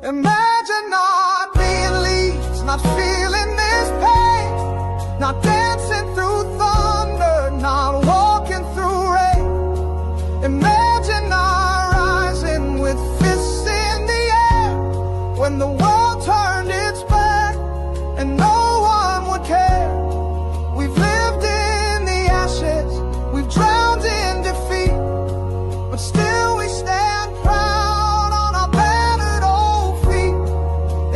Imagine not being Leeds, not feeling this pain, not dancing through thunder, not walking through rain. Imagine not rising with fists in the air when the world turned its back and no one would care. We've lived in the ashes, we've drowned in defeat, but still we stand proud on our battered old feet.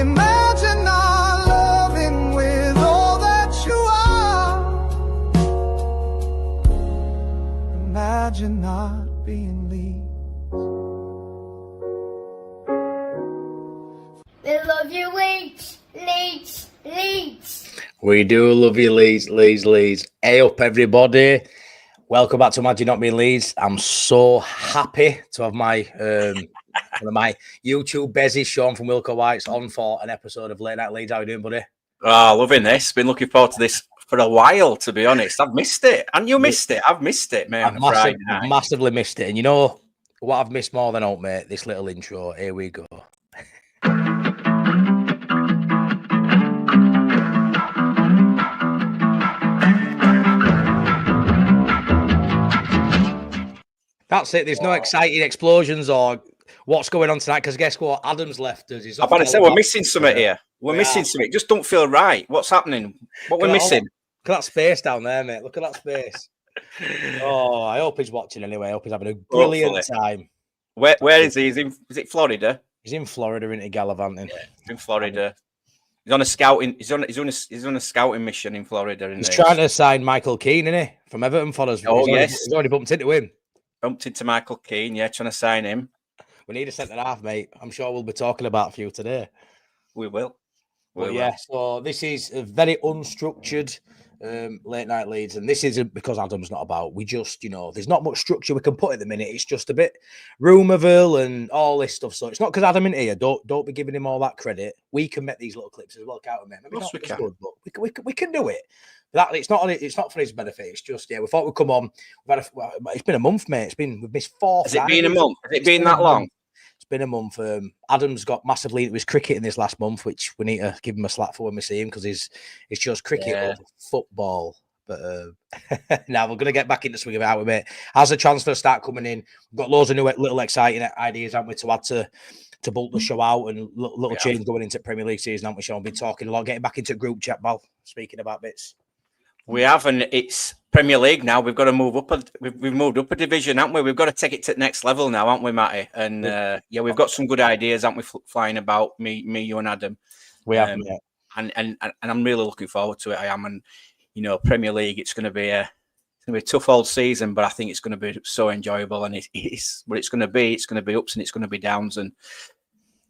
Imagine not loving with all that you are. Imagine not being Leeds. We love you, Leeds, Leeds, Leeds. We do love you, Leeds, Leeds, Leeds. Hey up, everybody. Welcome back to Imagine Not Being Leeds. I'm so happy to have my one of my YouTube bezies, Sean from Wilkowhites, on for an episode of Late Night Leeds. How you doing, buddy? Oh, loving this. Been looking forward to this for a while, to be honest. I've missed it. And you missed it. I've missed it, mate. I've massively missed it. And you know what I've missed more than out, mate? This little intro. Here we go. That's it. There's no exciting explosions or what's going on tonight, because guess what? Adam's left us. I'm about to say, we're missing something here. We're missing something. Just don't feel right. What's happening? What we're missing? Look at that space down there, mate. Look at that space. Oh, I hope he's watching anyway. I hope he's having a brilliant time. Where is he? Is it Florida? He's in Florida, isn't he, gallivanting? Yeah, he's in Florida. He's on a scouting. He's on a scouting mission in Florida. He's trying to sign Michael Keane, isn't he, from Everton for us? Oh, He's already bumped into him. Bumped into Michael Keane, yeah, trying to sign him. We need a centre half, mate. I'm sure we'll be talking about a few today. We will. Yeah, so this is a very unstructured Late Night Leeds, and this isn't because Adam's not about. We just, there's not much structure we can put at the minute. It's just a bit rumourville and all this stuff. So it's not because Adam isn't here. Don't be giving him all that credit. We can make these little clips as well, can't we, mate? Maybe not as good, but we can do it. It's not for his benefit. It's just, we thought we'd come on. It's been a month, mate. We've missed 4. Has it been a month? Has it been that long? It's been a month. Adam's got massively into his cricket in this last month, which we need to give him a slap for when we see him, because it's just cricket over football. But now we're going to get back into swing of it out with it. As the transfers start coming in, we've got loads of new little exciting ideas, haven't we, to add to bulk the show out, and little change going into Premier League season, haven't we, Sean? Been talking a lot, getting back into group chat, Val, speaking about bits. We have, and it's Premier League now. We've got to move up. We've moved up a division, haven't we? We've got to take it to the next level now, haven't we, Matty? And we've got some good ideas, haven't we, flying about, me, you, and Adam. We have, and I'm really looking forward to it. I am, and Premier League. It's going to be a tough old season, but I think it's going to be so enjoyable, and it's what it's going to be. It's going to be ups and it's going to be downs, and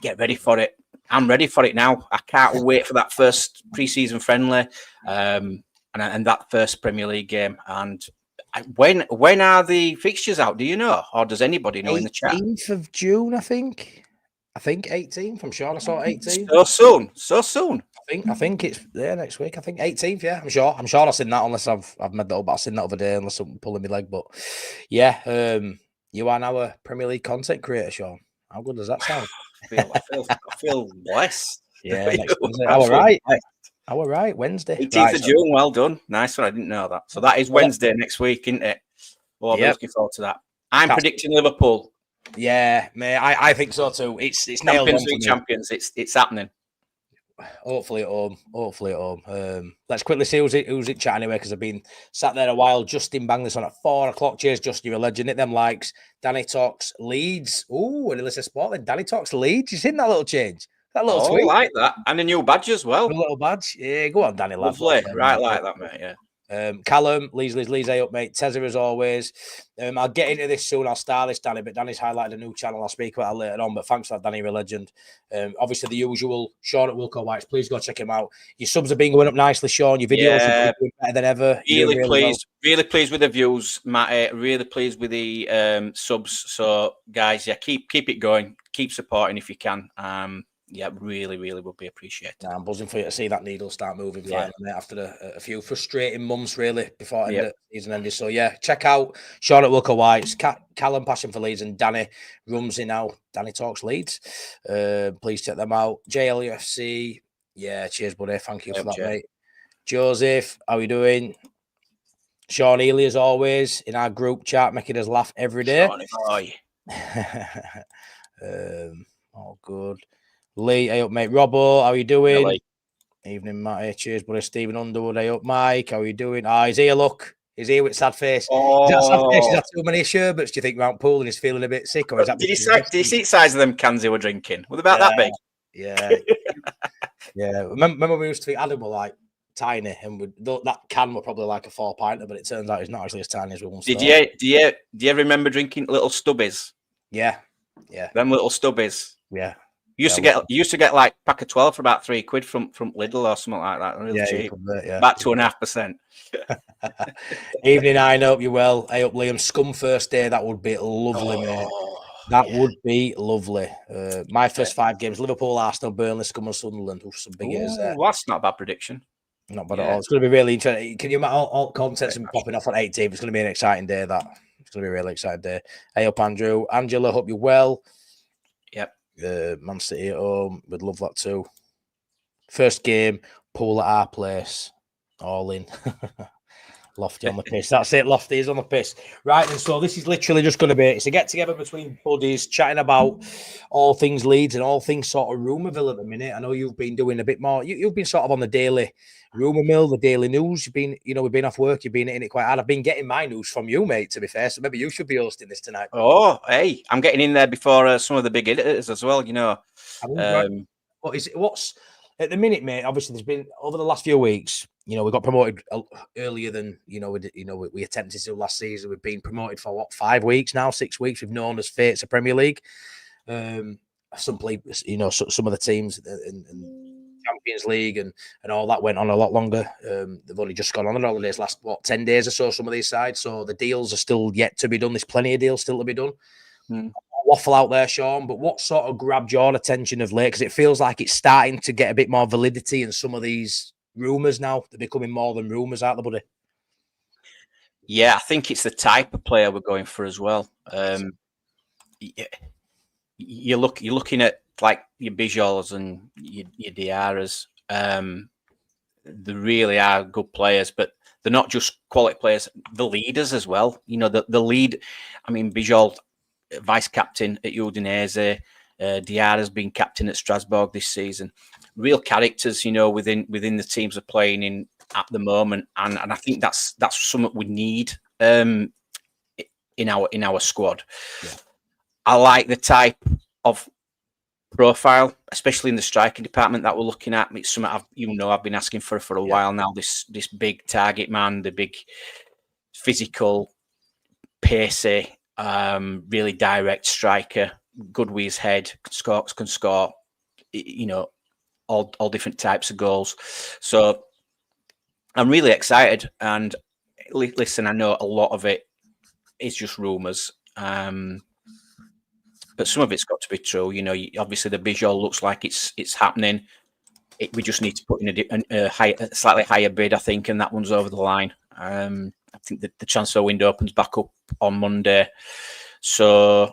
get ready for it. I'm ready for it now. I can't wait for that first pre-season friendly. And that first Premier League game. And when are the fixtures out? Do you know, or does anybody know in the chat? 18th of June, I think 18th. I'm sure I saw 18th. So soon. I think it's next week. I think 18th. Yeah, I'm sure I've seen that, unless I've made that up. I've seen that other day, unless I'm pulling my leg. But yeah, you are now a Premier League content creator, Sean. How good does that sound? I feel blessed. Yeah, all right. Oh, right, Wednesday. 18th of June, well done. Nice one, I didn't know that. So that is Wednesday next week, isn't it? Well, I'm looking forward to that. I'm predicting Liverpool. Yeah, mate, I think so too. It's nailed on for me. Champions, it's happening. Hopefully at home. Let's quickly see who's in chat anyway, because I've been sat there a while. Justin Bangless on at 4 o'clock. Cheers, Justin, you're a legend. Hit them likes. Danny talks Leeds. Ooh, and Alyssa Sport then. Danny talks Leeds. You seen that little change? That little tweet. I like that. And a new badge as well. A little badge. Yeah, go on, Danny. Lovely. Right, like that, mate, yeah. Callum, Leeds, hey up, mate. Tezza as always. I'll get into this soon. I'll start this, Danny, but Danny's highlighted a new channel. I'll speak about that later on, but thanks for that, Danny, you're a legend. Obviously, the usual Sean at Wilkowhites. Please go check him out. Your subs have been going up nicely, Sean. Your videos are doing better than ever. Really pleased with the views, Matt. Really pleased with the subs. So, guys, keep it going. Keep supporting if you can. Yeah, really, really would be appreciated. Nah, I'm buzzing for you to see that needle start moving finally, mate, after a few frustrating months, really, before the season ended. So, yeah, check out Sean at Wilkowhites, Callum Passion for Leeds, and Danny Rumsey now. Danny Talks Leeds. Please check them out. JLUFC. Yeah, cheers, buddy. Thank you for that, mate. Joseph, how are you doing? Sean Ely, as always, in our group chat, making us laugh every day. All good. Lee, hey up, mate. Robbo, how are you doing? Really? Evening, Matty. Cheers, buddy. Stephen Underwood, hey up, Mike. How are you doing? He's here, look. He's here with sad face. Is that sad face? Is that too many sherbets? Do you think Mount Pool and he's feeling a bit sick? Or is that did you see the size of them cans they were drinking? Were they about that big? Yeah. Yeah. Remember we used to think Adam were like tiny, and that can were probably like a 4-pinter, but it turns out it's not actually as tiny as we once thought. Do you remember drinking little stubbies? Yeah. Them little stubbies. Yeah. You used to get like pack of 12 for about £3 from Lidl or something like that. Really cheap. About 2.5%. Evening, I hope you're well. Hey up, Liam. Scum first day. That would be lovely, mate. That would be lovely. My first 5 games: Liverpool, Arsenal, Burnley, Scum, and Sunderland. Some big hitters there. That's not a bad prediction. Not bad at all. It's going to be really interesting. Can you imagine all contents and popping off on 18? It's going to be an exciting day. It's going to be a really exciting day. Hey up, Andrew. Angela, hope you're well. Yep. Man City at home. We'd love that too. First game, pool at our place. All in. Lofty on the piss. That's it. Lofty is on the piss. Right, and so this is literally just going to be, it's a get-together between buddies, chatting about all things Leeds and all things sort of rumourville at the minute. I know you've been doing a bit more. You've been sort of on the daily rumour mill, the daily news. You've been, we've been off work. You've been hitting it quite hard. I've been getting my news from you, mate, to be fair. So maybe you should be hosting this tonight. Oh, hey, I'm getting in there before some of the big editors as well, What's at the minute, mate? Obviously, there's been over the last few weeks. We got promoted earlier than we attempted to last season. We've been promoted for 5 weeks now, 6 weeks. We've known as fates of Premier League. Some of the teams in Champions League and all that went on a lot longer. They've only just gone on holidays last 10 days or so. Some of these sides, so the deals are still yet to be done. There's plenty of deals still to be done. Waffle out there, Sean, but what sort of grabbed your attention of late? Because it feels like it's starting to get a bit more validity in some of these rumours now. They're becoming more than rumours, aren't they, buddy? Yeah, I think it's the type of player we're going for as well. You're looking at like your Bijols and your Diarras. They really are good players, but they're not just quality players. The leaders as well. The lead. I mean, Bijol, vice captain at Udinese. Diarra's been captain at Strasbourg this season. Real characters, within the teams are playing in at the moment, and I think that's something we need in our squad. Yeah. I like the type of profile, especially in the striking department that we're looking at. It's something I've been asking for a while now. This big target man, the big physical, pacey, really direct striker, good with his head, can score, all different types of goals. So I'm really excited. And listen, I know a lot of it is just rumours, but some of it's got to be true. Obviously the Bijol looks like it's happening. We just need to put in a slightly higher bid, I think, and that one's over the line. I think that the transfer window opens back up on Monday. So,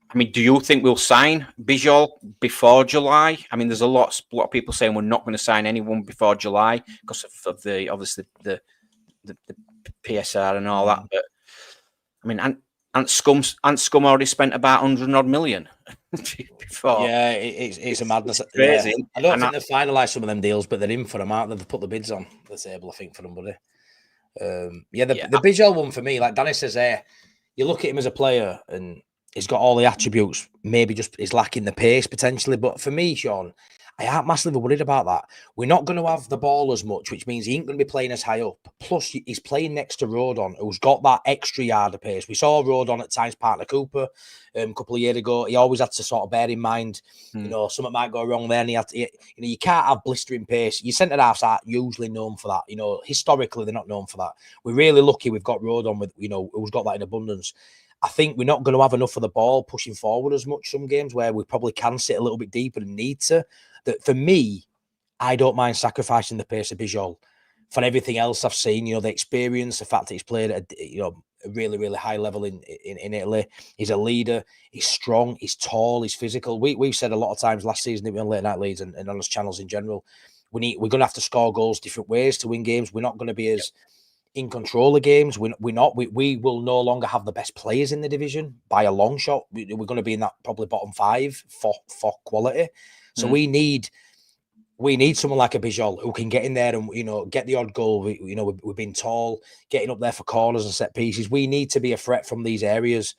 I mean, do you think we'll sign Bijol before July? I mean, there's a lot of people saying we're not going to sign anyone before July because of the PSR and all that. But I mean, Ant Scum already spent about 100 million before. Yeah, it's a madness. It's crazy. Yeah. I don't think they've finalised some of them deals, but they're in for them, aren't they? They've put the bids on the table, I think, for them, buddy. The Bijol one for me, like Danny says, you look at him as a player and he's got all the attributes, maybe just is lacking the pace potentially. But for me, Sean, I aren't massively worried about that. We're not going to have the ball as much, which means he ain't going to be playing as high up. Plus, he's playing next to Rodon, who's got that extra yard of pace. We saw Rodon at times, partner Cooper, a couple of years ago. He always had to sort of bear in mind, something might go wrong there. And you can't have blistering pace. Your centre halves are usually known for that. Historically, they're not known for that. We're really lucky we've got Rodon with, who's got that in abundance. I think we're not going to have enough of the ball pushing forward as much some games where we probably can sit a little bit deeper and need to. That for me, I don't mind sacrificing the pace of Bijol for everything else I've seen. You know, the experience, the fact that he's played at a really, really high level in Italy. He's a leader. He's strong. He's tall. He's physical. We've said a lot of times last season on Late Night Leeds and on us channels in general, we're going to have to score goals different ways to win games. We're not going to be as in control of games. We will no longer have the best players in the division by a long shot. We're going to be in that probably bottom 5 for quality. So we need someone like a Bijol who can get in there and, you know, get the odd goal. We've been tall, getting up there for corners and set pieces. We need to be a threat from these areas.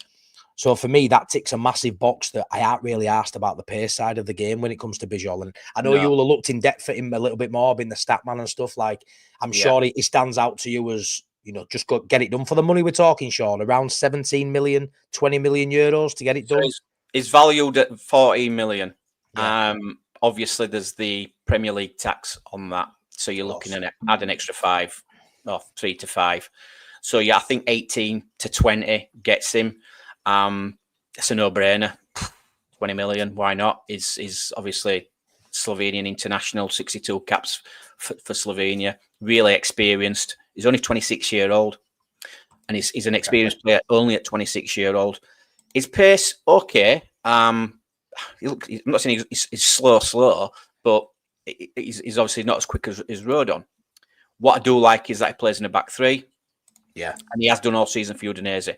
So for me, that ticks a massive box that I aren't really asked about the pace side of the game when it comes to Bijol. And I know you will have looked in depth at him a little bit more, being the stat man and stuff. Like, I'm sure he stands out to you as, you know, just go get it done for the money we're talking, Sean. Around 17 million, 20 million euros to get it done. So he's valued at 14 million. Yeah. Obviously, there's the Premier League tax on that. So you're looking at add an extra 5 or 3 to 5. So yeah, I think 18 to 20 gets him. It's a no-brainer. 20 million, why not? Is obviously Slovenian international, 62 caps for Slovenia. Really experienced. He's only 26-year-old, and he's an experienced player only at 26-year-old. His pace, okay. I'm not saying he's slow, but he's obviously not as quick as Rodon. What I do like is that he plays in a back 3. Yeah, and he has done all season for Udinese.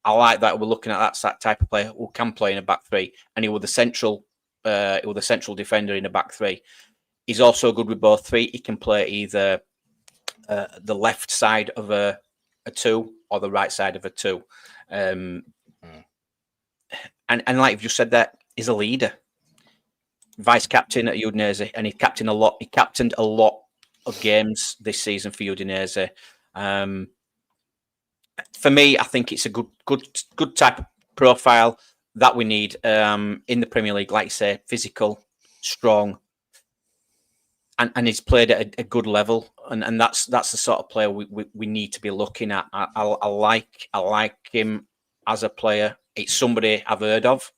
I like that we're looking at that type of player who can play in a back 3, and he was the central defender in a back 3. He's also good with both 3. He can play either the left side of a 2 or the right side of a 2. And like you've just said, that he's a leader, vice captain at Udinese, and he captained a lot of games this season for Udinese. For me, I think it's a good type of profile that we need in the Premier League. Like you say, physical, strong, and he's played at a good level, and that's the sort of player we need to be looking at. I like him as a player. It's somebody I've heard of,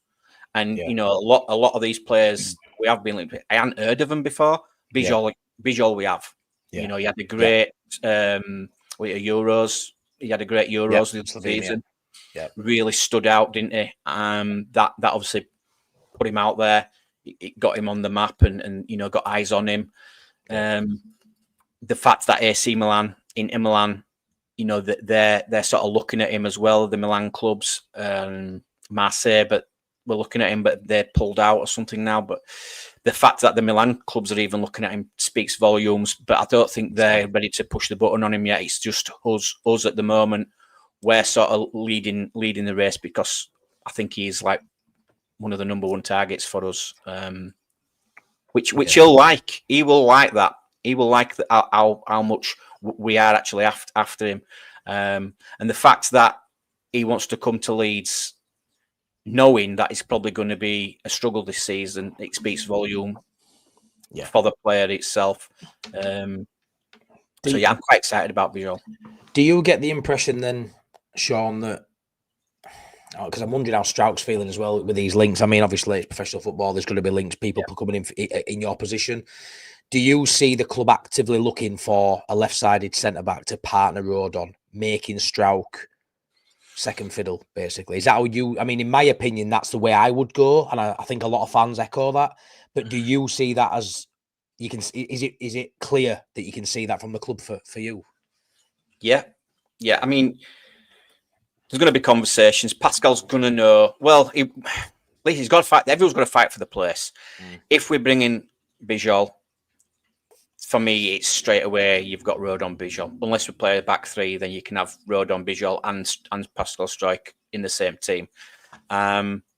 and you know, a lot of these players we have been. I hadn't heard of them before. Bijol, we have. Yeah. You know, he had a great Euros. He had a great Euros this season. Yeah, really stood out, didn't he? That obviously put him out there. It got him on the map, and you know, got eyes on him. The fact that AC Milan, Inter Milan, you know, that they're sort of looking at him as well. The Milan clubs, Marseille, but we're looking at him, but they're pulled out or something now. But the fact that the Milan clubs are even looking at him speaks volumes. But I don't think they're ready to push the button on him yet. It's just us at the moment. We're sort of leading the race because I think he's like one of the number 1 targets for us. Which he'll like. He will like that. He will like how much we are actually after him. And the fact that he wants to come to Leeds, knowing that it's probably going to be a struggle this season, it speaks volume for the player itself. I'm quite excited about Bijol. Do you get the impression then, Sean, that because I'm wondering how Strouk's feeling as well with these links? I mean, obviously it's professional football. There's going to be links, people coming in your position. Do you see the club actively looking for a left-sided centre-back to partner Rodon, making Strouk second fiddle, basically? Is that how you... I mean, in my opinion, that's the way I would go, and I think a lot of fans echo that. But do you see that as... you can? Is it clear that you can see that from the club for you? Yeah. I mean, there's going to be conversations. Pascal's going to know... Well, he's got to fight. Everyone's got to fight for the place. If we bring in Bijol, for me, it's straight away you've got Rodon, Bijol. Unless we play a back 3, then you can have Rodon, Bijol and Pascal Struijk in the same team.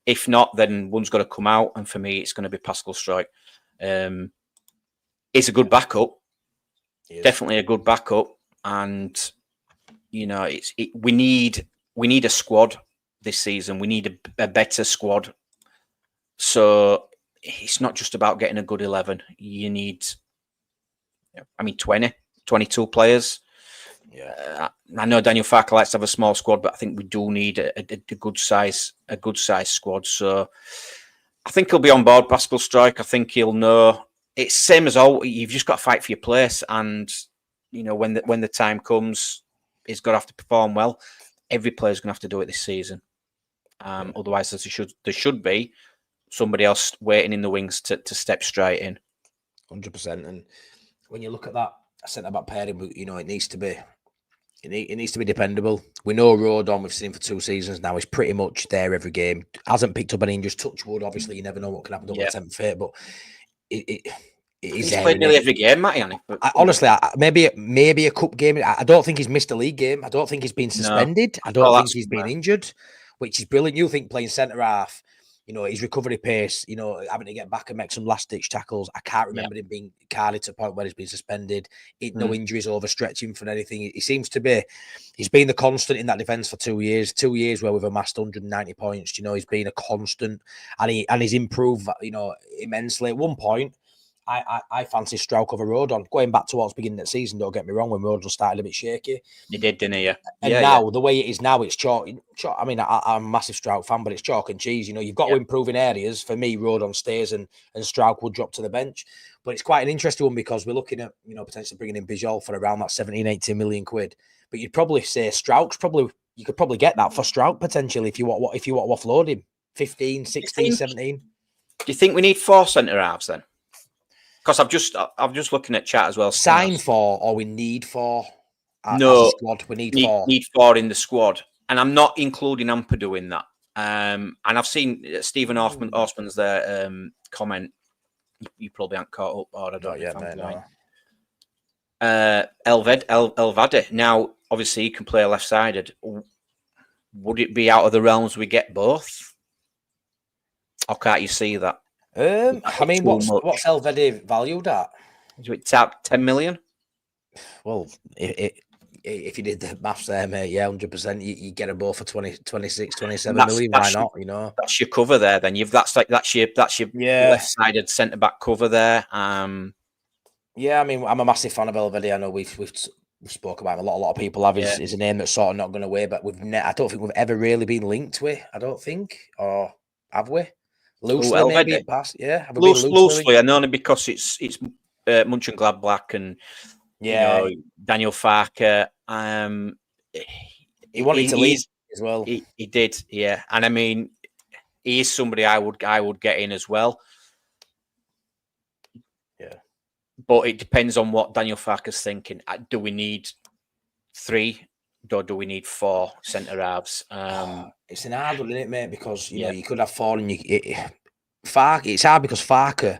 If not, then one's got to come out, and for me, it's going to be Pascal Struijk. It's a good backup, definitely a good backup, and you know, we need a squad this season. We need a better squad. So it's not just about getting a good 11. You need, 20, 22 players. I know Daniel Farker likes to have a small squad, but I think we do need a good size squad. So I think he'll be on board Pascal Struijk. I think he'll know it's same as all. You've just got to fight for your place, and when the time comes, he's got to have to perform well. Every player's going to have to do it this season. Otherwise, there should be somebody else waiting in the wings to step straight in. 100%. And when you look at that centre-back pairing, it needs to be. It needs to be dependable. We know Rodon, we've seen him for 2 seasons now. He's pretty much there every game. Hasn't picked up any injuries. Touch wood. Obviously, you never know what can happen. Don't want to tempt fate, but he's played nearly every game, Matty. Honestly, maybe a cup game. I don't think he's missed a league game. I don't think he's been suspended. I don't think he's been injured, which is brilliant. You think playing centre half, his recovery pace, having to get back and make some last-ditch tackles. I can't remember him being carded to the point where he's been suspended. No injuries overstretching for anything. He seems to be, he's been the constant in that defence for 2 years. 2 years where we've amassed 190 points. He's been a constant, and he's improved, immensely. At one point, I fancy Struijk over Rodon. Going back towards the beginning of the season, don't get me wrong, when Rodon started a bit shaky. He did, didn't he? And now, the way it is now, it's chalk. I mean, I'm a massive Struijk fan, but it's chalk and cheese. You've got to improve in areas. For me, Rodon stays and Struijk will drop to the bench. But it's quite an interesting one because we're looking at, potentially bringing in Bijol for around that 17, 18 million quid. But you'd probably say you could probably get that for Struijk potentially if you want to offload him. 15, 16, 17. Do you think we need 4 centre halves then? Because I'm just looking at chat as well. Sign 4 or we need 4? No, squad. We need 4. Need 4 in the squad, and I'm not including Ampadu in that. And I've seen Stephen Osman's there comment. You probably haven't caught up, or I don't know. Elvedi. Now, obviously, he can play left-sided. Would it be out of the realms we get both, or can't you see that? I mean, what's Elvedi valued at? Is it tap 10 million? Well, if you did the maths there, mate, 100%, you get a ball for 26, 27 million. Why not? That's your cover there. Then that's your left-sided centre back cover there. Yeah, I mean, I'm a massive fan of Elvedi. I know we've spoke about him a lot of people have is a name that's sort of not going away, but I don't think we've ever really been linked with. I don't think, or have we? Loosely, maybe past, loosely, and only because it's Mönchengladbach and Daniel Farker. He wanted to leave as well. He did, yeah. And I mean, he is somebody I would get in as well. Yeah, but it depends on what Daniel Farker's thinking. Do we need 3? Or do we need 4 centre halves? It's an hard one, isn't it, mate? Because you could have 4, and it's hard because Farker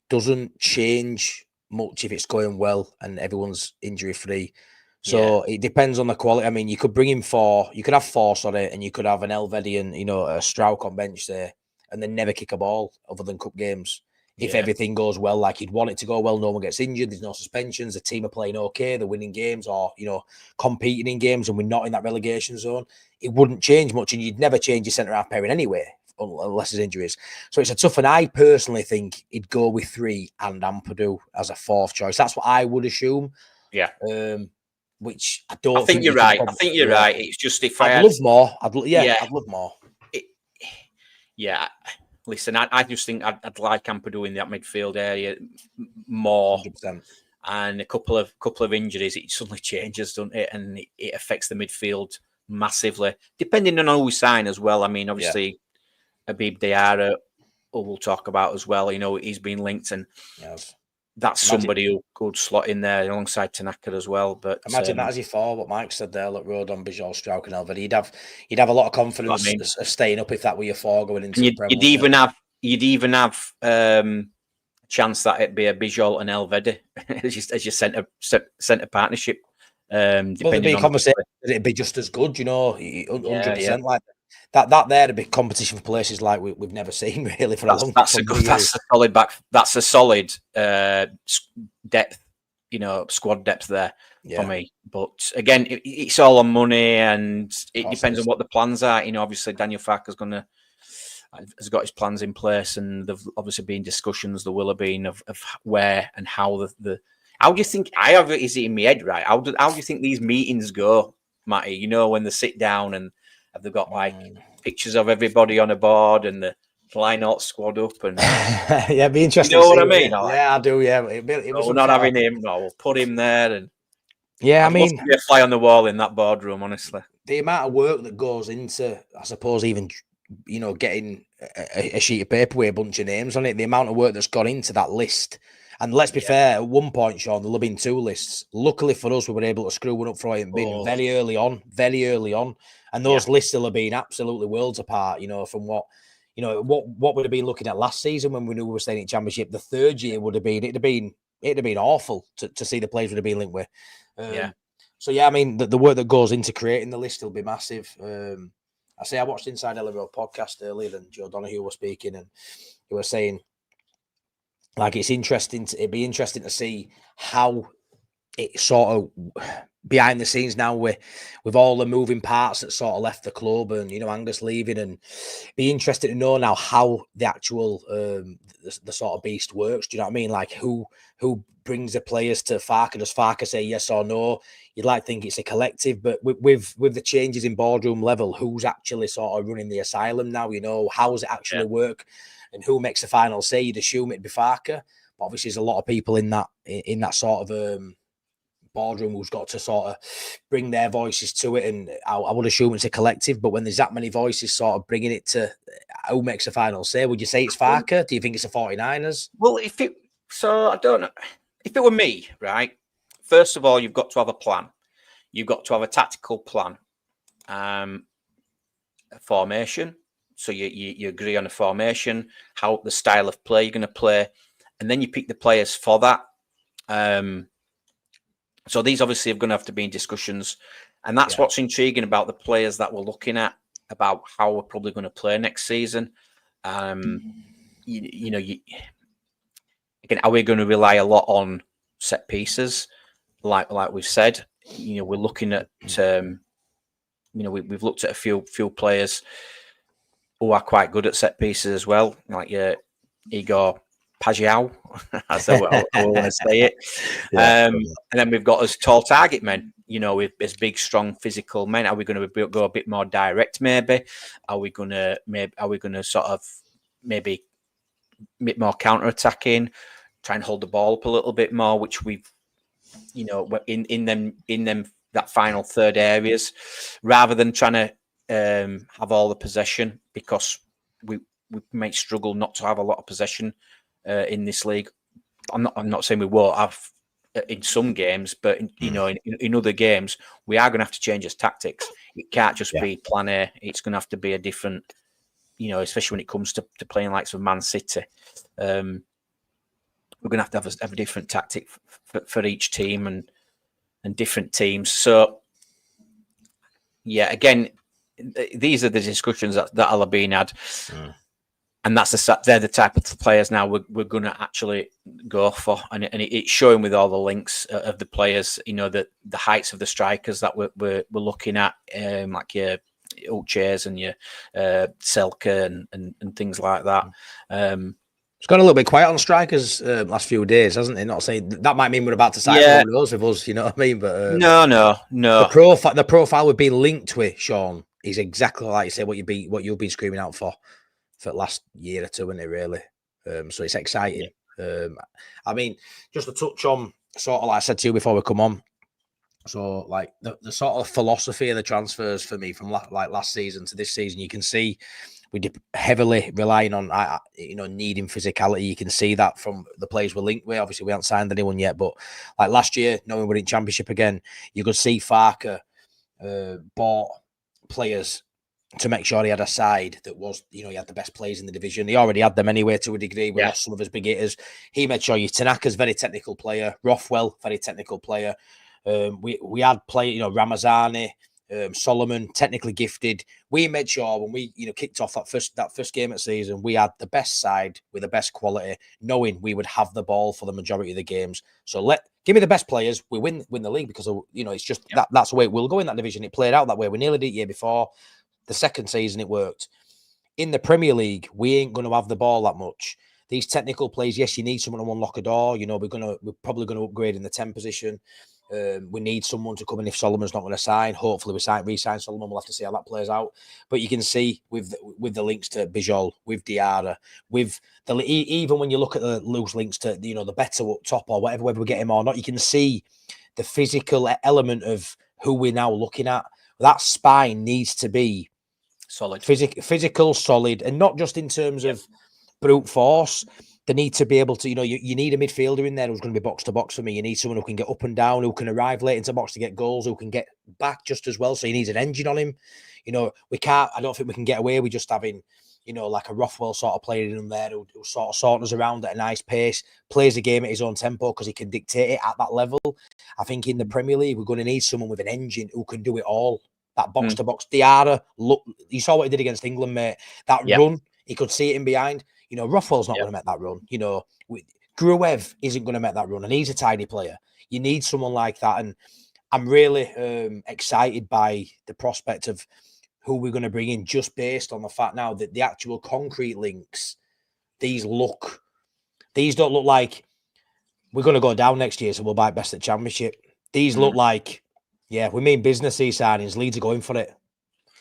doesn't change much if it's going well and everyone's injury free. So it depends on the quality. I mean, you could bring him 4. You could have 4, and you could have an Elvedi and a Struijk on bench there, and then never kick a ball other than cup games. If everything goes well, like you'd want it to go well, no one gets injured, there's no suspensions, the team are playing okay, they're winning games or, competing in games and we're not in that relegation zone, it wouldn't change much and you'd never change your centre-half pairing anyway, unless there's injuries. So it's a tough one. I personally think he'd go with 3 and Ampadu as a 4th choice. That's what I would assume. Yeah. Which I don't I think you're right. I think you're right. It's just if I'd love more. I'd love more. Listen, I just think I'd like Ampadu in that midfield area more. 100%. And a couple of injuries, it suddenly changes, doesn't it? And it affects the midfield massively, depending on who we sign as well. I mean, obviously, Habib Diarra, who we'll talk about as well. He's been linked, and that's somebody who could slot in there alongside Tanaka as well. But imagine that as your 4, what Mike said there. Look, Rodon, Bijol, Struijk, and Elvedi. You'd have a lot of confidence of staying up if that were your 4 going into the Premier League. You'd even have chance that it'd be a Bijol and Elvedi as your centre partnership. Depending on conversation, it'd be just as good, 100%. Like that there'd a big competition for places like we've never seen really for a long time. That's a solid back. That's a solid depth, squad depth there for me. But again, it's all on money, and it depends on what the plans are. Obviously Daniel Farker's has got his plans in place, and there've obviously been discussions. There will have been of where and how the How do you think I have it? Is it in my head, right? How do you think these meetings go, Matty? You know, when they sit down and have they got like pictures of everybody on a board and the line out squad up and Yeah, it'd be interesting. you know to what I see, mean? Yeah, I do. Yeah, it was we're not having him. No, we'll put him there. And yeah, I'd love to be a fly on the wall in that boardroom, honestly. The amount of work that goes into, I suppose, even getting a sheet of paper with a bunch of names on it, the amount of work that's gone into that list. And let's be fair, at one point, Sean, there'll have been 2 lists. Luckily for us, we were able to screw one up for it bin very early on. And those lists will have been absolutely worlds apart, from what would have been looking at last season when we knew we were staying in Championship. The third year would have been, it'd have been awful to see the players would have been linked with. So yeah, I mean, the work that goes into creating the list will be massive. I watched Inside Ellen Road podcast earlier, and Joe Donoghue was speaking, and he was saying, like, it'd be interesting to see how it sort of behind the scenes now with all the moving parts that sort of left the club, and Angus leaving, and be interested to know now how the actual the sort of beast works. Do you know what I mean? Like who brings the players to Farke? Does Farke say yes or no? You'd like to think it's a collective, but with the changes in boardroom level, who's actually sort of running the asylum now? How does it actually work, and who makes the final say? You'd assume it'd be Farke, but obviously there's a lot of people in that sort of boardroom who's got to sort of bring their voices to it, and I would assume it's a collective. But when there's that many voices sort of bringing it to who makes the final say, would you say it's Farke? Do you think it's the 49ers? Well, I don't know. If it were me, right, first of all, you've got to have a plan. You've got to have a tactical plan, a formation. So you agree on a formation, how the style of play you're going to play, and then you pick the players for that. So these obviously are going to have to be in discussions, and that's what's intriguing about the players that we're looking at, about how we're probably going to play next season. Again, are we going to rely a lot on set pieces, like we've said? We're looking at, we've looked at a few players who are quite good at set pieces as well, like Igor Pagiao, as I want to say it. And then we've got us tall target men, with as big, strong, physical men. Are we going to go a bit more direct? Maybe. Are we going to sort of maybe a bit more counter attacking, try and hold the ball up a little bit more, which we've, in them that final third areas, rather than trying to have all the possession, because we might struggle not to have a lot of possession in this league. I'm not saying we won't have in some games, but in other games we are going to have to change his tactics. It can't just be plan A. It's going to have to be a different, especially when it comes to playing likes of Man City. We're going to have a different tactic for each team and different teams. So yeah, again, these are the discussions that are being had. And they're the type of players now we're going to actually go for, and it's showing with all the links of the players. The heights of the strikers that we're looking at, like your Uches and your Selke and things like that. It's gone a little bit quiet on strikers last few days, hasn't it? Not saying that might mean we're about to sign one of those with us, you know what I mean? But no. The profile we've been linked with, Sean, is exactly like you say what you've been screaming out for the last year or two, isn't it? Really, so it's exciting. I mean, just to touch on sort of like I said to you before we come on. So like the sort of philosophy of the transfers for me from last season to this season, you can see we did heavily relying on needing physicality. You can see that from the players we're linked with. Obviously, we haven't signed anyone yet, but like last year, knowing we're in Championship again, you could see Farke bought players to make sure he had a side that was, he had the best players in the division. He already had them anyway to a degree. We lost some of his big hitters. He made sure Tanaka's very technical player, Rothwell, very technical player. We had Ramazani, Solomon, technically gifted. We made sure when we kicked off that first game of the season, we had the best side with the best quality, knowing we would have the ball for the majority of the games. So give me the best players, we win the league, because it's just that's the way it will go in that division. It played out that way. We nearly did it year before. The second season it worked. In the Premier League, we ain't going to have the ball that much. these technical plays, yes, you need someone to unlock a door. You know, we're probably gonna upgrade in the 10 position. We need someone to come in if Solomon's not going to sign. Hopefully, re-sign Solomon. We'll have to see how that plays out. But you can see with the links to Bijol, with Diarra, with even when you look at the loose links to the better up top or whatever, whether we get him or not, you can see the physical element of who we're now looking at. That spine needs to be solid, physical, solid, and not just in terms of brute force. They need to be able to, you need a midfielder in there who's going to be box to box for me. You need someone who can get up and down, who can arrive late into box to get goals, who can get back just as well. So he needs an engine on him. I don't think we can get away with just having, like a Rothwell sort of player in there who sort of sorting us around at a nice pace, plays the game at his own tempo because he can dictate it at that level. I think in the Premier League, we're going to need someone with an engine who can do it all. That box to box. Diarra, look, you saw what he did against England, mate. That run, he could see it in behind. Rothwell's not going to make that run. Gruev isn't going to make that run, and he's a tiny player. You need someone like that, and I'm really excited by the prospect of who we're going to bring in, just based on the fact now that the actual concrete links, these don't look like we're going to go down next year, so we'll buy best at Championship. These look like, we mean business, these signings. Leeds are going for it.